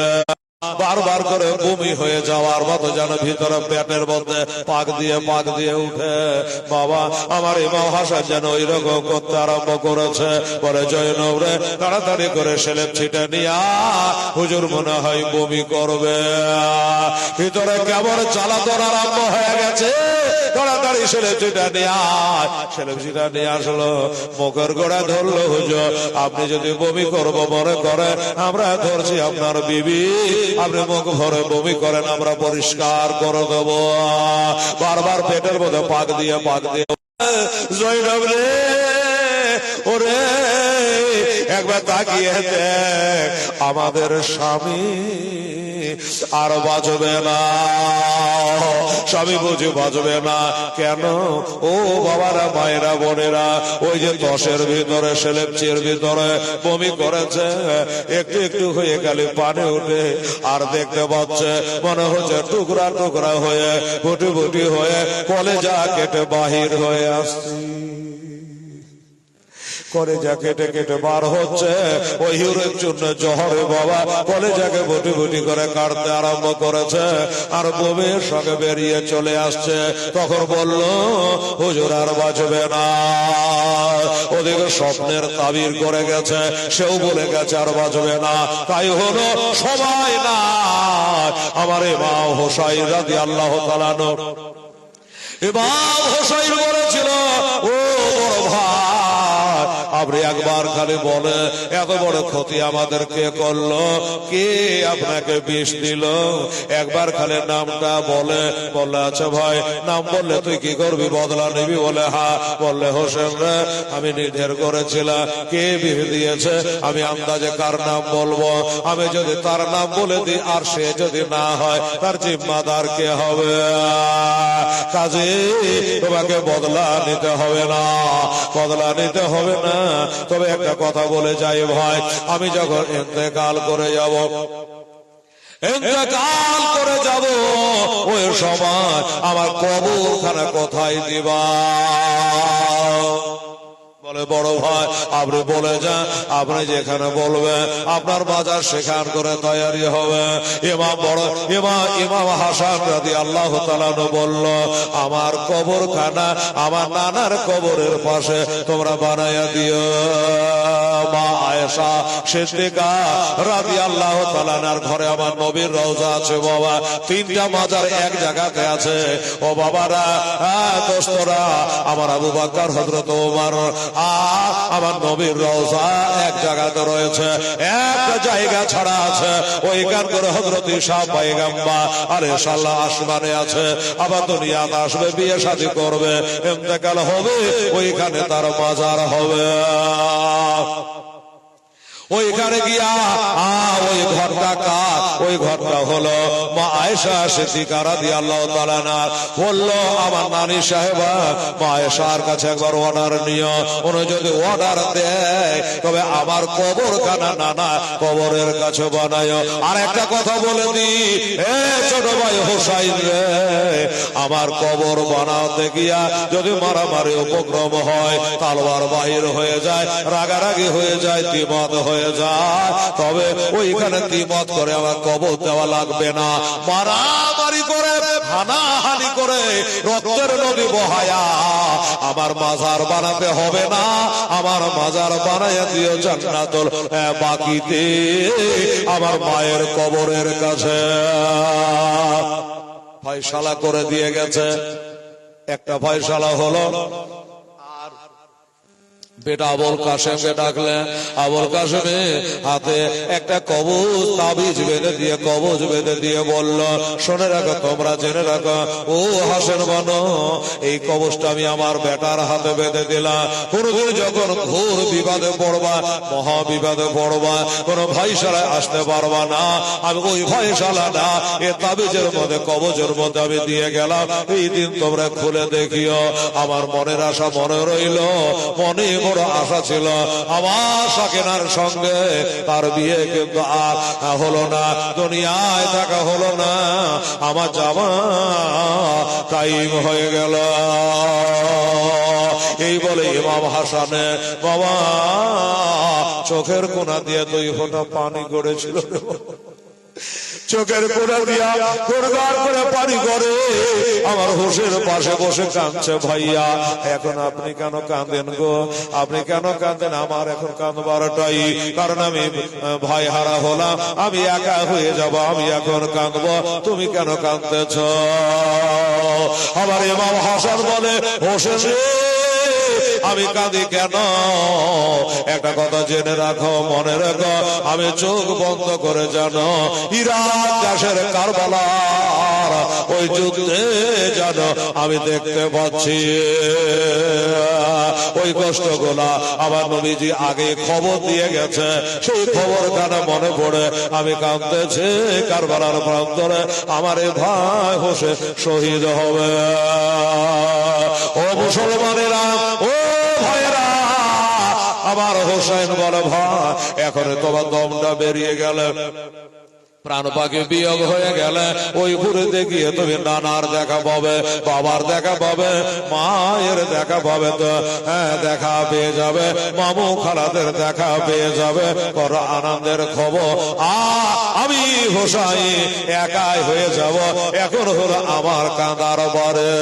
S1: বারবার করে বমি হয়ে যাওয়ার মতো যেন ভিতরে পেটের মধ্যে পাক দিয়ে উঠে। বাবা আমার ইমাম হাসান যেন ওই রকম করতে আরম্ভ করেছে। বলে জয়নব রে তাড়াতাড়ি করে সেলেব ছিটে নিয়া, হুজুর মনে হয় বমি করবে। ভিতরে কেমন জ্বালাতন আরম্ভ হয়ে গেছে। তাড়াতাড়ি সেলেব ছিটা নিয়ে আসলো, মুখের গোড়া ধরলো। হুজুর আপনি যদি বমি করবো মনে করে, আমরা ধরছি আপনার বিবি, আপনি মুখ ভরে বমি করেন, আমরা পরিষ্কার করে দেব। বারবার পেটের মধ্যে পাক দিয়ে জয়নব রে ওরে একবার তাকিয়ে দেখ, আমাদের স্বামী আর বাঁচবে না। স্বামী বুঝে বাঁচবে না কেন? ও বাবারা, মায়েরা, বোনেরা, ওই যে 10-এর ভিতরে সেলেপচির ভিতরে বমি করেছে, একটু একটু হয়ে গেলে পানি উঠে, আর দেখতে পাচ্ছে মনে হচ্ছে টুকরা টুকরা হয়ে ফুটি ফুটি হয়ে কলেজা কেটে বাহির হয়ে আসছে। কলেজা কেটে কেটে বার হচ্ছে। ওই হিউরের জন্য জহরে বাবা কলেজাকে বুটি বুটি করে কাটতে আরম্ভ করেছে, আর বমির সঙ্গে বেরিয়ে চলে আসছে। তখন বলল হুজুর আর বাঁচবে না। ওদিকে স্বপ্নের তাবির করে গেছে, সেও বলে গেছে আর বাঁচবে না। তাই হলো সবাই না আমার ইমাম হোসাইন রাদিয়াল্লাহু তাআলা আনহু। ইমাম হোসাইন বলেছিল, ও বড় ভাই আপনি একবার খালি বলে এত বড় ক্ষতি আমাদেরকে করলো, কে আপনাকে বিষ দিল? একবার খালি নামটা বলে আচ্ছা ভাই নাম বললে তুই কি করবি, বদলা নিবি? বলে হ্যাঁ। বললে হোসেন রে আমি নির্ধার করেছিলাম কে বিষ দিয়েছে, আমি আন্দাজে কার নাম বলবো। আমি যদি তার নাম বলে দিই আর সে যদি না হয়, তার জিম্মাদার কে হবে? কাজে তোমাকে বদলা নিতে হবে না, বদলা নিতে হবে না। তবে একটা কথা বলে যাই ভাই, আমি যখন ইন্তেকাল করে যাব ওই সময় আমার কবরখানা কোথায় দিবা? বলে বড় ভাই আপনি বলে যান, আপনি যেখানে বলবেন আপনার বাজার সেখান করে তৈরি হবে। ইমাম হাসান রাদিয়াল্লাহু তাআলা বলল, আমার কবরখানা আমার নানার কবরের পাশে তোমরা বানাইয়া দিও। মা আয়েশা সিদ্দিকা রাদিয়াল্লাহু তাআলার ঘরে আমার নবীর রওজা আছে বাবা, 3টা মাজার এক জায়গাতে আছে। ও বাবারা, দোস্তরা, আমার আবু বকর, হযরত ওমর, আমার নবীর রওজা এক জায়গাতে রয়েছে, একটা জায়গা ছাড়া আছে ওইখান করে হযরত ঈসা পয়গম্বর আলাইহিসসালাম আসমানে আছে, আবার দুনিয়াতে আসবে, বিয়ে শাদী করবে, ইন্তেকাল হবে, ওইখানে তার মাজার হবে। ওইখানে গিয়া ওই ঘরটা কার? ওই ঘরটা হলো মা আয়েশা সিদ্দিকা রাদিয়াল্লাহু তাআলা আনহা। বলল আমার নানি সাহেবা মা আয়েশার কাছে একবার অর্ডার নিও, উনি যদি অর্ডার দেয় তবে আমার কবরখানা নানা কবরের কাছে বানায়ো। আর একটা কথা বলে দি, এ ছোট ভাই হোসাইন রে, আমার কবর বানাতে গিয়া যদি মারামারি উপক্রম হয়, তালওয়ার বাহির হয়ে যায়, রাগারাগি হয়ে যায়, দ্বিমত হয়ে যায়, তবে ওইখানে দ্বিমত করে আমার কবর দেওয়া লাগবে না। মারামারি করে হানাহানি করে রক্তের নদী বহায়া আমার মাজার বানাতে হবে না। আমার মাজার বানাইয়া দিও জান্নাতুল বাকিতে আমার মায়ের কবরের কাছে। ফয়সালা করে দিয়ে গেছে। একটা ফয়সালা হলো, বেটা আবুল কাসেমকে ডাকলেন। আবুল কাসেমে হাতে একটা কবজ তাবিজ বেঁধে দিয়ে বলল, শুনে রাখো, তোমরা জেনে রাখো, ও হাসেন বানো, এই কবজটা আমি আমার বেটার হাতে বেঁধে দিলাম। কোনদিন যখন ঘোর বিবাদে পড়বা, মহা বিবাদে পড়বা, কোন ভাইশালায় আসতে পারবা না, আমি ওই ভাইশালা না, এ তাবিজের মধ্যে কবজের মধ্যে আমি দিয়ে গেলাম, এই দিন তোমরা খুলে দেখিও। আমার মনের আশা মনে রইল, মনে বড় আশা ছিল আমার সাকিনার সঙ্গে তার বিয়ে, কিন্তু আর হলো না, দুনিয়ায় থাকা হলো না, আমার জামা টাইম হয়ে গেল। এই বলে ইমাম হাসানে বাবা চোখের কোনা দিয়ে 2 ফোঁটা পানি গড়েছিল। চোখের কোণা দিয়া গুড়গার করে পানি করে আমার হোসেন পাশে বসে কাঁদছে। ভাইয়া এখন আপনি কেন কাঁদেন গো? আপনি কেন কাঁদেন? আমার এখন কাঁদবারটাই, কারণ আমি ভাই হারা হলাম, আমি একা হয়ে যাব, আমি এখন কাঁদবো, তুমি কেন কাঁদতেছ? আবার ইমাম হাসান বলে, হোসেন আমি কাঁদি কেন? একটা কথা জেনে রাখো, মনে রাখো, আমি চোখ বন্ধ করে জানো ইরাক দেশের কারবালার ওই যুদ্ধে জানো আমি দেখতে পাচ্ছি ওই কষ্টগুলা আমার নবীজি আগে খবর দিয়ে গেছে। সেই খবর খানা মনে পড়ে আমি কাঁদতেছি। কারবালার প্রান্তরে আমার এই ভাই হোসেন শহীদ হবে। ও মুসলমানেরা, ও ভাইরা, আমার হোসেন বলে, ভাই এখন তোমার দমটা বেরিয়ে গেলে, প্রাণ পাখি বিয়োগ হয়ে গেলে, ওই ঘুরে দেখিয়ে তুমি নানার দেখা পাবে, বাবার দেখা পাবে, মায়ের দেখা পাবে, তো হ্যাঁ দেখা পেয়ে যাবে, মামু খালাদের দেখা পেয়ে যাবে, বড় আনন্দের খবর। আমি হোসাইন একাই হয়ে যাব, এখন হলো আমার কাঁদার বারে।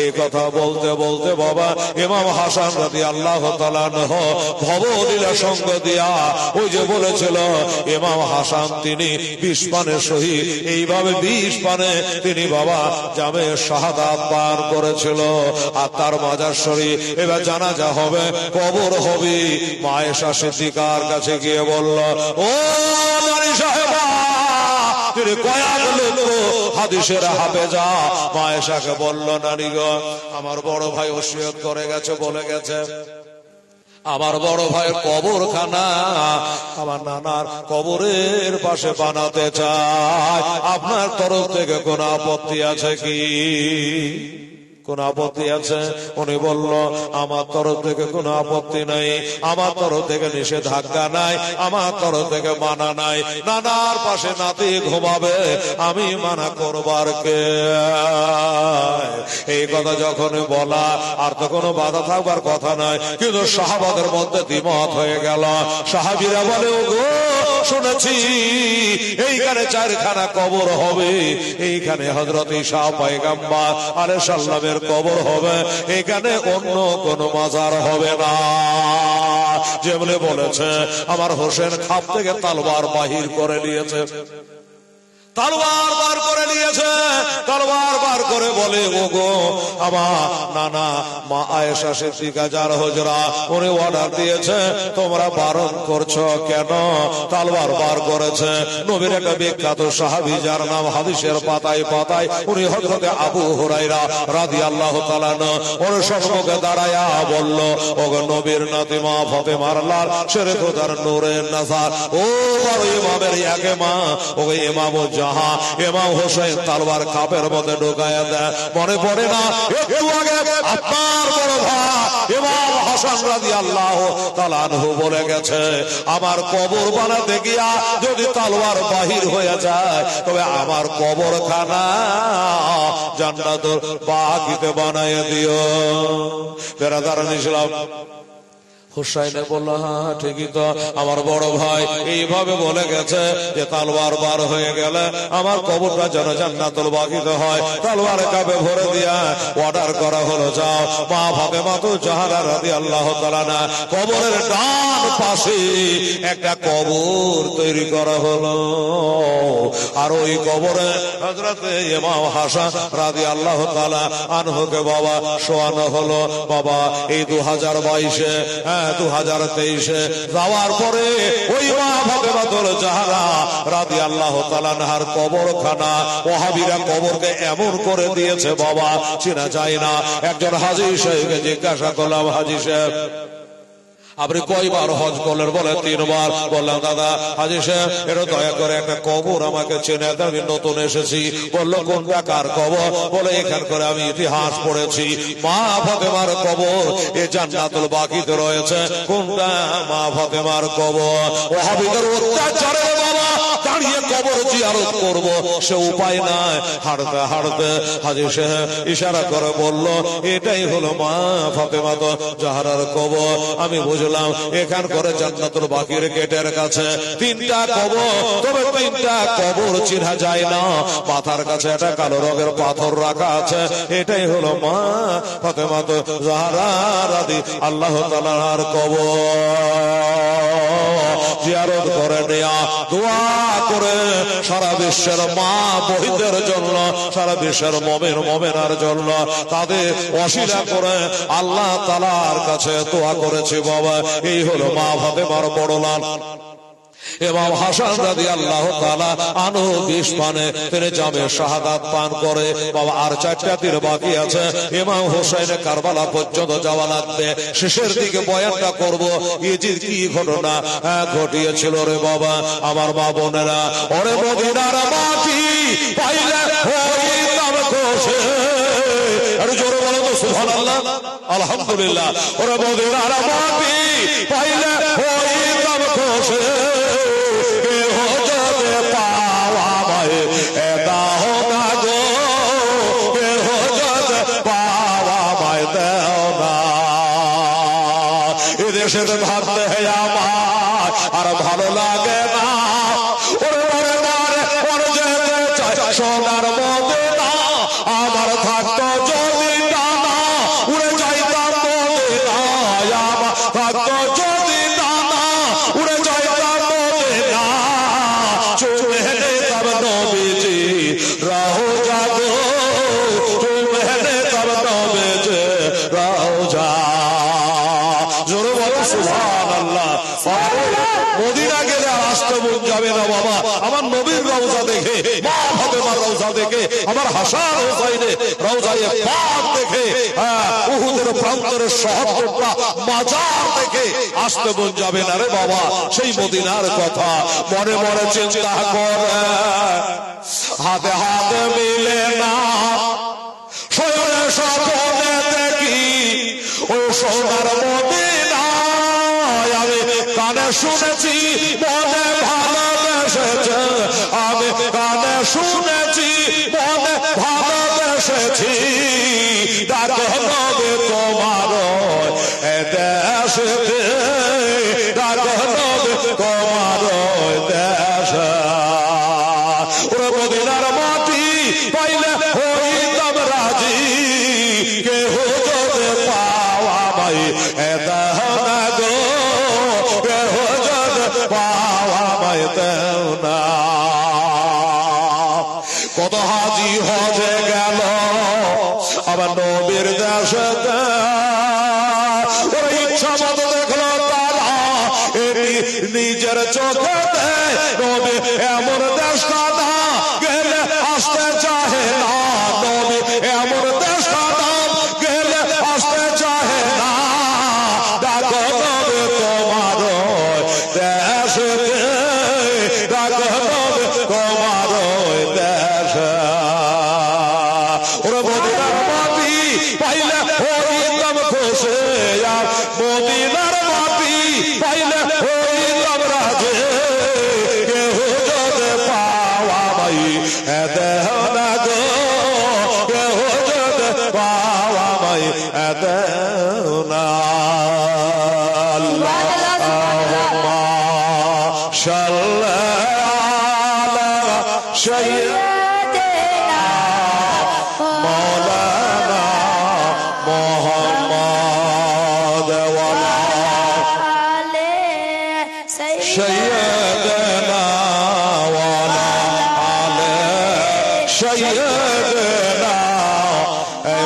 S1: এই কথা বলতে বলতে বাবা ইমাম হাসান রাদিয়াল্লাহু তাআলা আনহু ভবলীলা সঙ্গ দিয়া ওই যে বলেছিল ইমাম হাসান তিনি 20 পানে শহীদ, এইভাবে 20 পানে তিনি বাবা জামে শাহাদাত পান করেছিল। আর তার মাজার শরীফ এবার জানাজা হবে, কবর হবে। মা আয়েশা সিদ্দিকার কাছে গিয়ে বলল, ও নারী সাহেবা, তিনি কয়েক লোক হাদিসের হাফেজা। মা আয়েশাকে বলল, নারী গো, আমার বড় ভাই ওসিয়ত করে গেছে, বলে গেছে আমার বড় ভাইয়ের কবরখানা আমার নানার কবরের পাশে বানাতে চায়, আপনার তরফ থেকে কোন আপত্তি আছে কি? কোন আপত্তি আছে? উনি বলল, আমার তরফ থেকে কোন আপত্তি নাই, আমার তরফ থেকে নিষেধাজ্ঞা নাই, আমার তরফ থেকে মানা নাই। নানার পাশে নাতি ঘুমাবে, আমি মানা করবার কে? এই কথা যখন বলা, আর তো কোনো বাধা থাকবার কথা নয়। কিন্তু সাহাবাদের মধ্যে দ্বিমত হয়ে গেল। সাহাবীরা বলে, ও গো, শুনেছি এইখানে 4খানা কবর হবে, এইখানে হযরত ঈসা পয়গম্বর আলাইহিস সালামের কবর হবে, এখানে অন্য কোন মাজার হবে না। যেমন বলেছে, আমার হোসেন খাপ থেকে তলোয়ার বাহির করে নিয়েছে, তলোয়ার বার করে নিয়েছে, তলোয়ার বার করে বলে, ও গো, আমার নানা মা আয়েশা সিদ্দিকা যার হুজরা, উনি অর্ডার দিয়েছে, তোমরা বারণ করছো কেন? তলোয়ার বার করেছে। নবীর একটা বিখ্যাত সাহাবী যার নাম হাদিসের পাতায় পাতায়, উনি হযরত আবু হুরায়রা রাদিয়াল্লাহু তাআলা ওর সম্মুখে দাঁড়ায়া বলল, ও গো নবীর নাতি মা ফাতেমার লাল শেরে খোদার নূরের নাজার, ও বড় ইমামের একে মা, ও ইমাম জাহা ইমাম হোসেন তলোয়ার কাপের মধ্যে ঢোকায়া দেয়। মনে পড়ে না একটু আগে আপনার বড় ভাই ইমাম হাসান রাদিয়াল্লাহু তাআলা আনহু বলে গেছে, আমার কবর বানাতে গিয়া যদি তলোয়ার বাহির হয়ে যায়, তবে আমার কবরখানা জান্নাতের বাগিতে বানায় দিও। বেরাদারান ইসলাম, হুসাইনে বলল, হ্যাঁ ঠিকই তো, আমার বড় ভাই এইভাবে বলে গেছে যে তলোয়ার বার হয়ে গেলে আমার কবরটা যেন জান্নাতুল বাগিতে হয়। তলোয়ার কাবে ভরে দিয়া অর্ডার করা হলো, যাও মা ফাতেমাতুল জাহরা রাদিয়াল্লাহু তাআলা না কবরের ডান পাশে একটা কবর তৈরি করা হলো। আর ওই কবরে হযরত ইমাম হাসান রাদিয়াল্লাহু তাআলা আনহুকে বাবা শোয়ানো হলো। বাবা এই 2022-এ 2023-এ যাওয়ার পরে ওই মা ফাতেমাতুল জাহরা রাদিয়াল্লাহু তাআলা আনহার কবরখানা ওয়াহাবীরা কবরকে এমন করে দিয়েছে বাবা, চেনা যায় না। একজন হাজী সাহেবকে জিজ্ঞাসা করলাম, হাজী সাহেব আপনি কয়বার হজ করলেন? বলে 3 বার। বললাম, দাদা হাজী সাহেব এটা দয়া করে একটা কবর আমাকে চেনে দেন, আমি নতুন এসেছি। বলল, কোনটা কার কবর? বলে, এখান করে আমি ইতিহাস পড়েছি, মা ফাতেমার কবর এ জান্নাতুল বাকিতে রয়েছে। কোনটা? মা ফাতেমার কবর। ওয়াহাবীদের অত্যাচারে বাবা দাঁড়িয়ে কবর জিয়ারত করব সে উপায় নাই। হাঁটতে হাঁটতে হাজী সাহেব ইশারা করে বলল, এটাই হলো মা ফাতেমা জাহরার কবর। আমি বুঝলাম এখান করে জান্নাতুল বাকির গেটের কাছে 3টা কবর, তবে 3টা কবর চিনা যায় না। মাথার কাছে একটা কালো রঙের পাথর রাখা আছে, এটাই হলো মা ফাতেমা জাহরা রাদিয়াল্লাহু তাআলার কবর। জিয়ারত করে নেয়া, দোয়া করে সারা বিশ্বের মা বহিদের জন্য, সারা বিশ্বের মুমিন মুমিনার জন্য তাদের ওসিলা করে আল্লাহ তাআলার কাছে দোয়া করেছি বাবা। এই হলো মা ফাতেমার বড় লাল ইমাম হাসান রাদিয়াল্লাহু তাআলা আনহু 20 পানে তিনি জামে শাহাদাত পান করে বাবা। আর 4টা তীর বাকি আছে। ইমাম হোসেন কারবালা পর্যন্ত যাওয়া লাগবে। শেষের দিকে বয়ানটা করব ইজিদ কি ঘটনা ঘটিয়েছিল রে বাবা। আমার মা বোনেরা, ওরে মদিনার মাটি পাইলে হইতাম খুশি। আরে জোরে বলো তো সুবহানাল্লাহ, আলহামদুলিল্লাহ। ওরে মদিনার মাটি পাইলে হইতাম খুশি। দেশের ভাবতে আমার আর ভালো লাগে না। ওরে মারে ওরে যেতে চাই সোনার মদিনা, আমার থাকতো যদি ডানা উড়ে যাইতাম মদিনা, আমার থাকতো যদি ডানা উড়ে যাইতাম মদিনা। চলে যেতাম নবীজি রওজা গো, চলে যেতাম নবীজি রওজা। জোরে বলো সুবহানাল্লাহ। মদিনা গেলে আর আসতে মন যাবে না বাবা। আমার নবীর রওজা দেখে, মা ফাতেমার রওজা দেখে, আমার হাসান হোসাইনের রওজায়ে পাক দেখে, উহুদের প্রান্তরের শহরটা মাজার দেখে আসতে মন যাবে না রে বাবা। সেই মদিনার কথা মনে মনে চিন্তা করে, হাতে হাতে মিলে না শয়নে স্বপ্নে দেখি ওই সোনার মদিনা। আমি কানে শুনেছি মনে ভালোবেসেছে, আমি কানে শুনেছি মনে ভালোবেসেছি। ডাক নবে তোমার দেশেতে, ডাক নবে তোমার দেশে। ওরে মদিনার মাটি পাইলে হইতাম রাজি, কেহ যদি পাওয়া ভাই দেও না গো, কেহ যদি পাওয়া ভাই দেও না। কত হাজি হজে গেল আবার নবীর দেশেতে, ওরা ইচ্ছা মতো দেখলো তারা এটি নিজের চোখেতে। নবী এমন দেশ কাটা গেলে আসতে চাহে না, নবী এমন দেশ কাটা গেলে আসতে চাহে না। ডাকো নবী তোমার দেশেতে, ডাকো নবী তোমার দেশে। ওরে মদিনার মাটি পাইলে হইতাম খুশি, আর মদিনার মাটি পাইলে হইতাম রাজি। কেহ যদি পাওয়া ভাই দেহ না গো, কেহ যদি পাওয়া ভাই দেহ না। আল্লাহুম্মা সাল্লি আলা সাইয়্যিদিনা মাওলানা মুহাম্মদ ওয়া আলা সাইয়্যিদিনা ওয়া আলা সাইয়্যিদিনা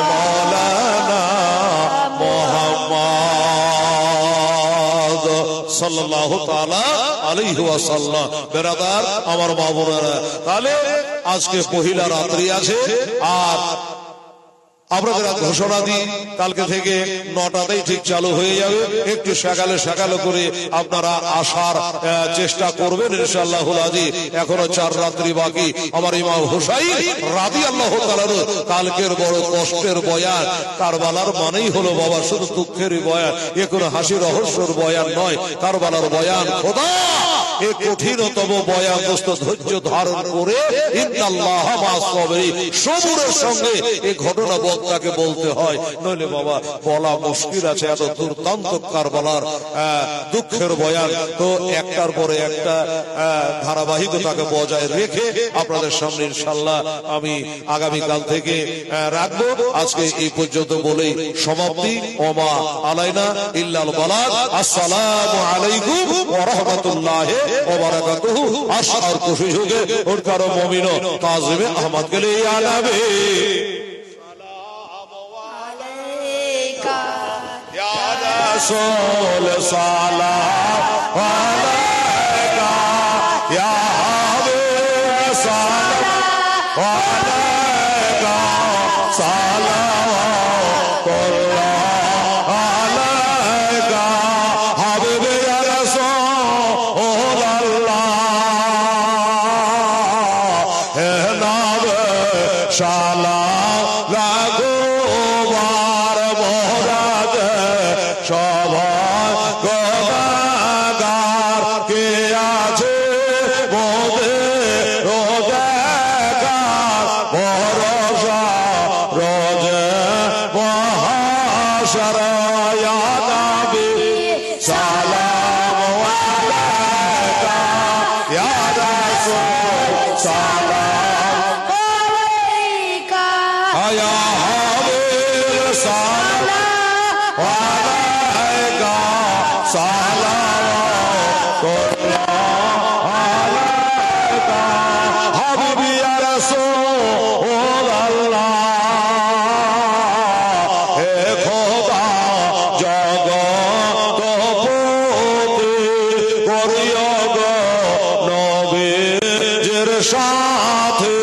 S1: মাওলানা মুহাম্মদ সাল্লাল্লাহু তাআলা আলাইহি ওয়াসাল্লাম। বেরাদার আমার মা বোনেরা, তাহলে আজকে পহিলা রাত্রি আছে। আর আপনাদের ঘোষণা দিই, কালকে থেকে 9টাতেই ঠিক চালু হয়ে যাবে। একটু সকালে সকালে করে আপনারা আসার চেষ্টা করবেন ইনশাআল্লাহুল আজিজ। এখনো 4 রাত্রি বাকি। আমার ইমাম হুসাইন রাদিয়াল্লাহু তাআলা কালকের বড় কষ্টের বয়ান। কারবালার মানেই হলো বাবা শুধু দুঃখের বয়ান, এ কোনো হাসি রহস্যের বয়ান নয়। কারবালার বয়ান খোদা এ কঠিনতম বয়ানগ্রস্ত ধৈর্য ধারণ করে ইন্নাল্লাহ মা'আস সাবিরিন সবুরের সঙ্গে এই ঘটনা বক্তাকে বলতে হয়, নইলে বাবা বলা মুশকিল আছে। এত দুর্দান্ত কারবালার দুঃখের বয়ান, তো একটার পরে একটা ধারাবাহিকতাকে বজায় রেখে আপনাদের সামনে ইনশাআল্লাহ আমি আগামীকাল থেকে রাখবো। আজকে এই পর্যন্ত বলেই সমাপ্তি। ওমা আলাইনা ইল্লাল বালাগ। আসসালামু আলাইকুম ওয়া রাহমাতুল্লাহি ওয়া বারাকাতুহু। আশার খুশি হোগে ওর কারো মুমিন তাজিমে আহমদ কে লিয়ে আলাবে সালাম আলাইকা ইয়া রাসূল সালাম আলাইকা ইয়া হাবিব সালাম আলাইকা সালাম আলাইকা হাবিব ইয়া রাসূল আল্লাহ হে নবী সালাম লাগো বার মোরাদ সবাই গোদাগার কে আছে মোদের রোজাগার ভরসা রোজে মহাশর ইয়া নবী সালাম আলাইকা ইয়া রাসূল সালাম আলাইকা ইয়া হাবিব সালাম আলাইকা সালাম আলাইকা হাবিবি ইয়া রাসূল আল্লাহ হে খোদা জগত পতি করিও গো নবীর সাথে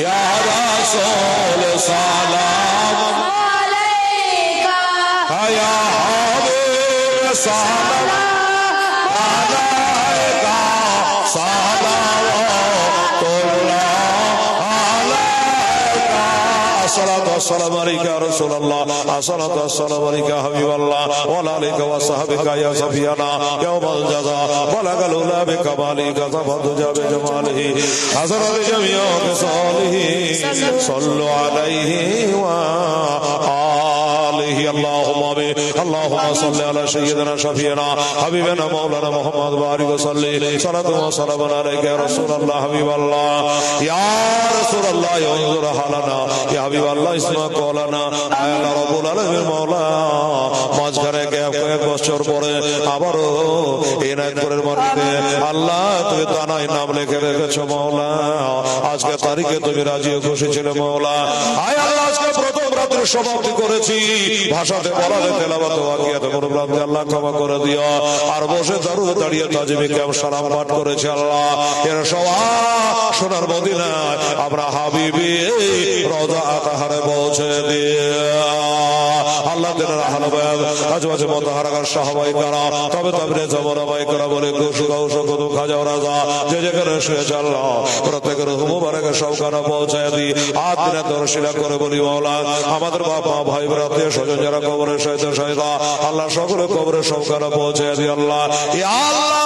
S1: ইয়া রাসূল সালাম আলাইকা ইয়া হাবিব সালাম আলাইকা সালাওয়াতুল্লাহ আলাইকা আসসালাতু ওয়াসসালামু আলাইকা ইয়া রাসূলুল্লাহ আসসালাতু ওয়াসসালামু আলাইকা হাবিবাল্লাহ ওয়া আলাইকা ওয়া সাহবিকা ইয়া সাফিয়ানা ইয়াউমাল জাযা বালাগাল উলা বিকামালিকা তাফাদু জাবে জামালিহি হাযরাত জামিউ বিসালিহি সাল্লু আলাইহি ওয়া আলিহি আল্লাহুম্মা اللهم صل على سيدنا شفيعنا حبيبنا مولانا محمد بارك وسلم صلاة وسلام عليك يا رسول الله حبيب الله يا رسول الله انظر حالنا يا حبيب الله اسمع قولنا يا رب العالمين مولا মাঝখানে কয়েক বছর পরে আবারও এই নাগপুরের মাটিতে আল্লাহ তুমি দানায় নাম লিখে রেখেছো মাওলা। আজকে তারিখে তুমি রাজি ও খুশি ছিলে মাওলা। আয় আল্লাহ আজকে প্রথম রাত্রে সমাপ্তি করেছি, ভাষাতে বলাতে তেলাওয়াতে ওয়াকিয়াতে মুরব্বাতে আল্লাহ ক্ষমা করে দিও। আর বসে দাঁড়িয়ে দাঁড়িয়ে তাজিমে কিয়াম সালাম পাঠ করেছি আল্লাহ এর সওয়াব সোনার মদিনায় আমরা হাবিবি রওজা আতাহারে পৌঁছে দিও আল্লাহ। দিনের আহলাবাদ আজওয়াজে মুতাহারাকার সাহাবায়ে কেরাম তবে তাবরে জামানায়ে কেরাম বলে খুশি গাউসো কত খাজা রাজা যে যেখানে শুয়েছে আল্লাহ প্রত্যেকের মুবারকের সওকানা পৌঁছায় দি। আজ দিনে দর্শিলা করে বলি মাওলা আমাদের বাপ মা ভাই বোন আত্মীয় স্বজন যারা কবরে শহীদ শহীদা আল্লাহ সকলে কবরে সওকানা পৌঁছায় দি আল্লাহ। ইয়া আল্লাহ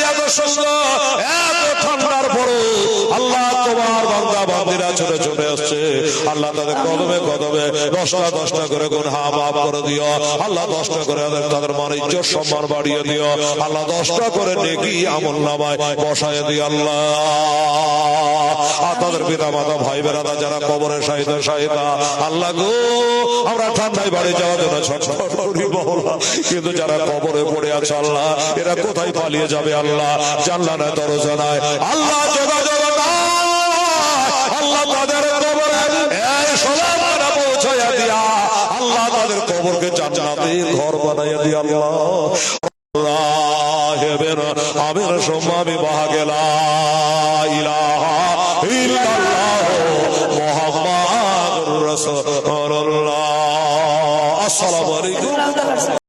S1: এত সুন্দর এত ঠান্ডার পরে আল্লাহ তোমার বান্দা বান্দিরা ছোটে ছোটে আসছে আল্লাহ তাদের কদমে কদমে 10টা করে গুনাহ মাফ করে দিও আল্লাহ। 10টা করে তাদের মান ইজ্জত সম্মান বাড়িয়ে দিও আল্লাহ। 10টা করে নেকি আমলনামায় বসায় দিও আল্লাহ। আর তাদের পিতা মাতা ভাই বেরাদা যারা কবরে শহীদ শহীদা আল্লাহ গো আমরা ঠান্ডায় বাড়ি যাওয়ার জন্য ছটফট করি মাওলা, কিন্তু যারা কবরে পড়ে আছে আল্লাহ এরা কোথায় পালিয়ে যাবে আল্লাহ? জানলা নাই দরজা নাই আল্লাহ, যোগাযোগ আল্লাহ তাদের কবরে এই সলামটা পৌঁছায়া দিয়া আল্লাহ তাদের কবরকে জান্নাতের ঘর বানাইয়া দিয়া আল্লাহ। আমির সম্মাবি বাহাগেলা ইলাহা ইল্লাল্লাহ মুহাম্মাদুর রাসূলুল্লাহ। আসসালামু আলাইকুম।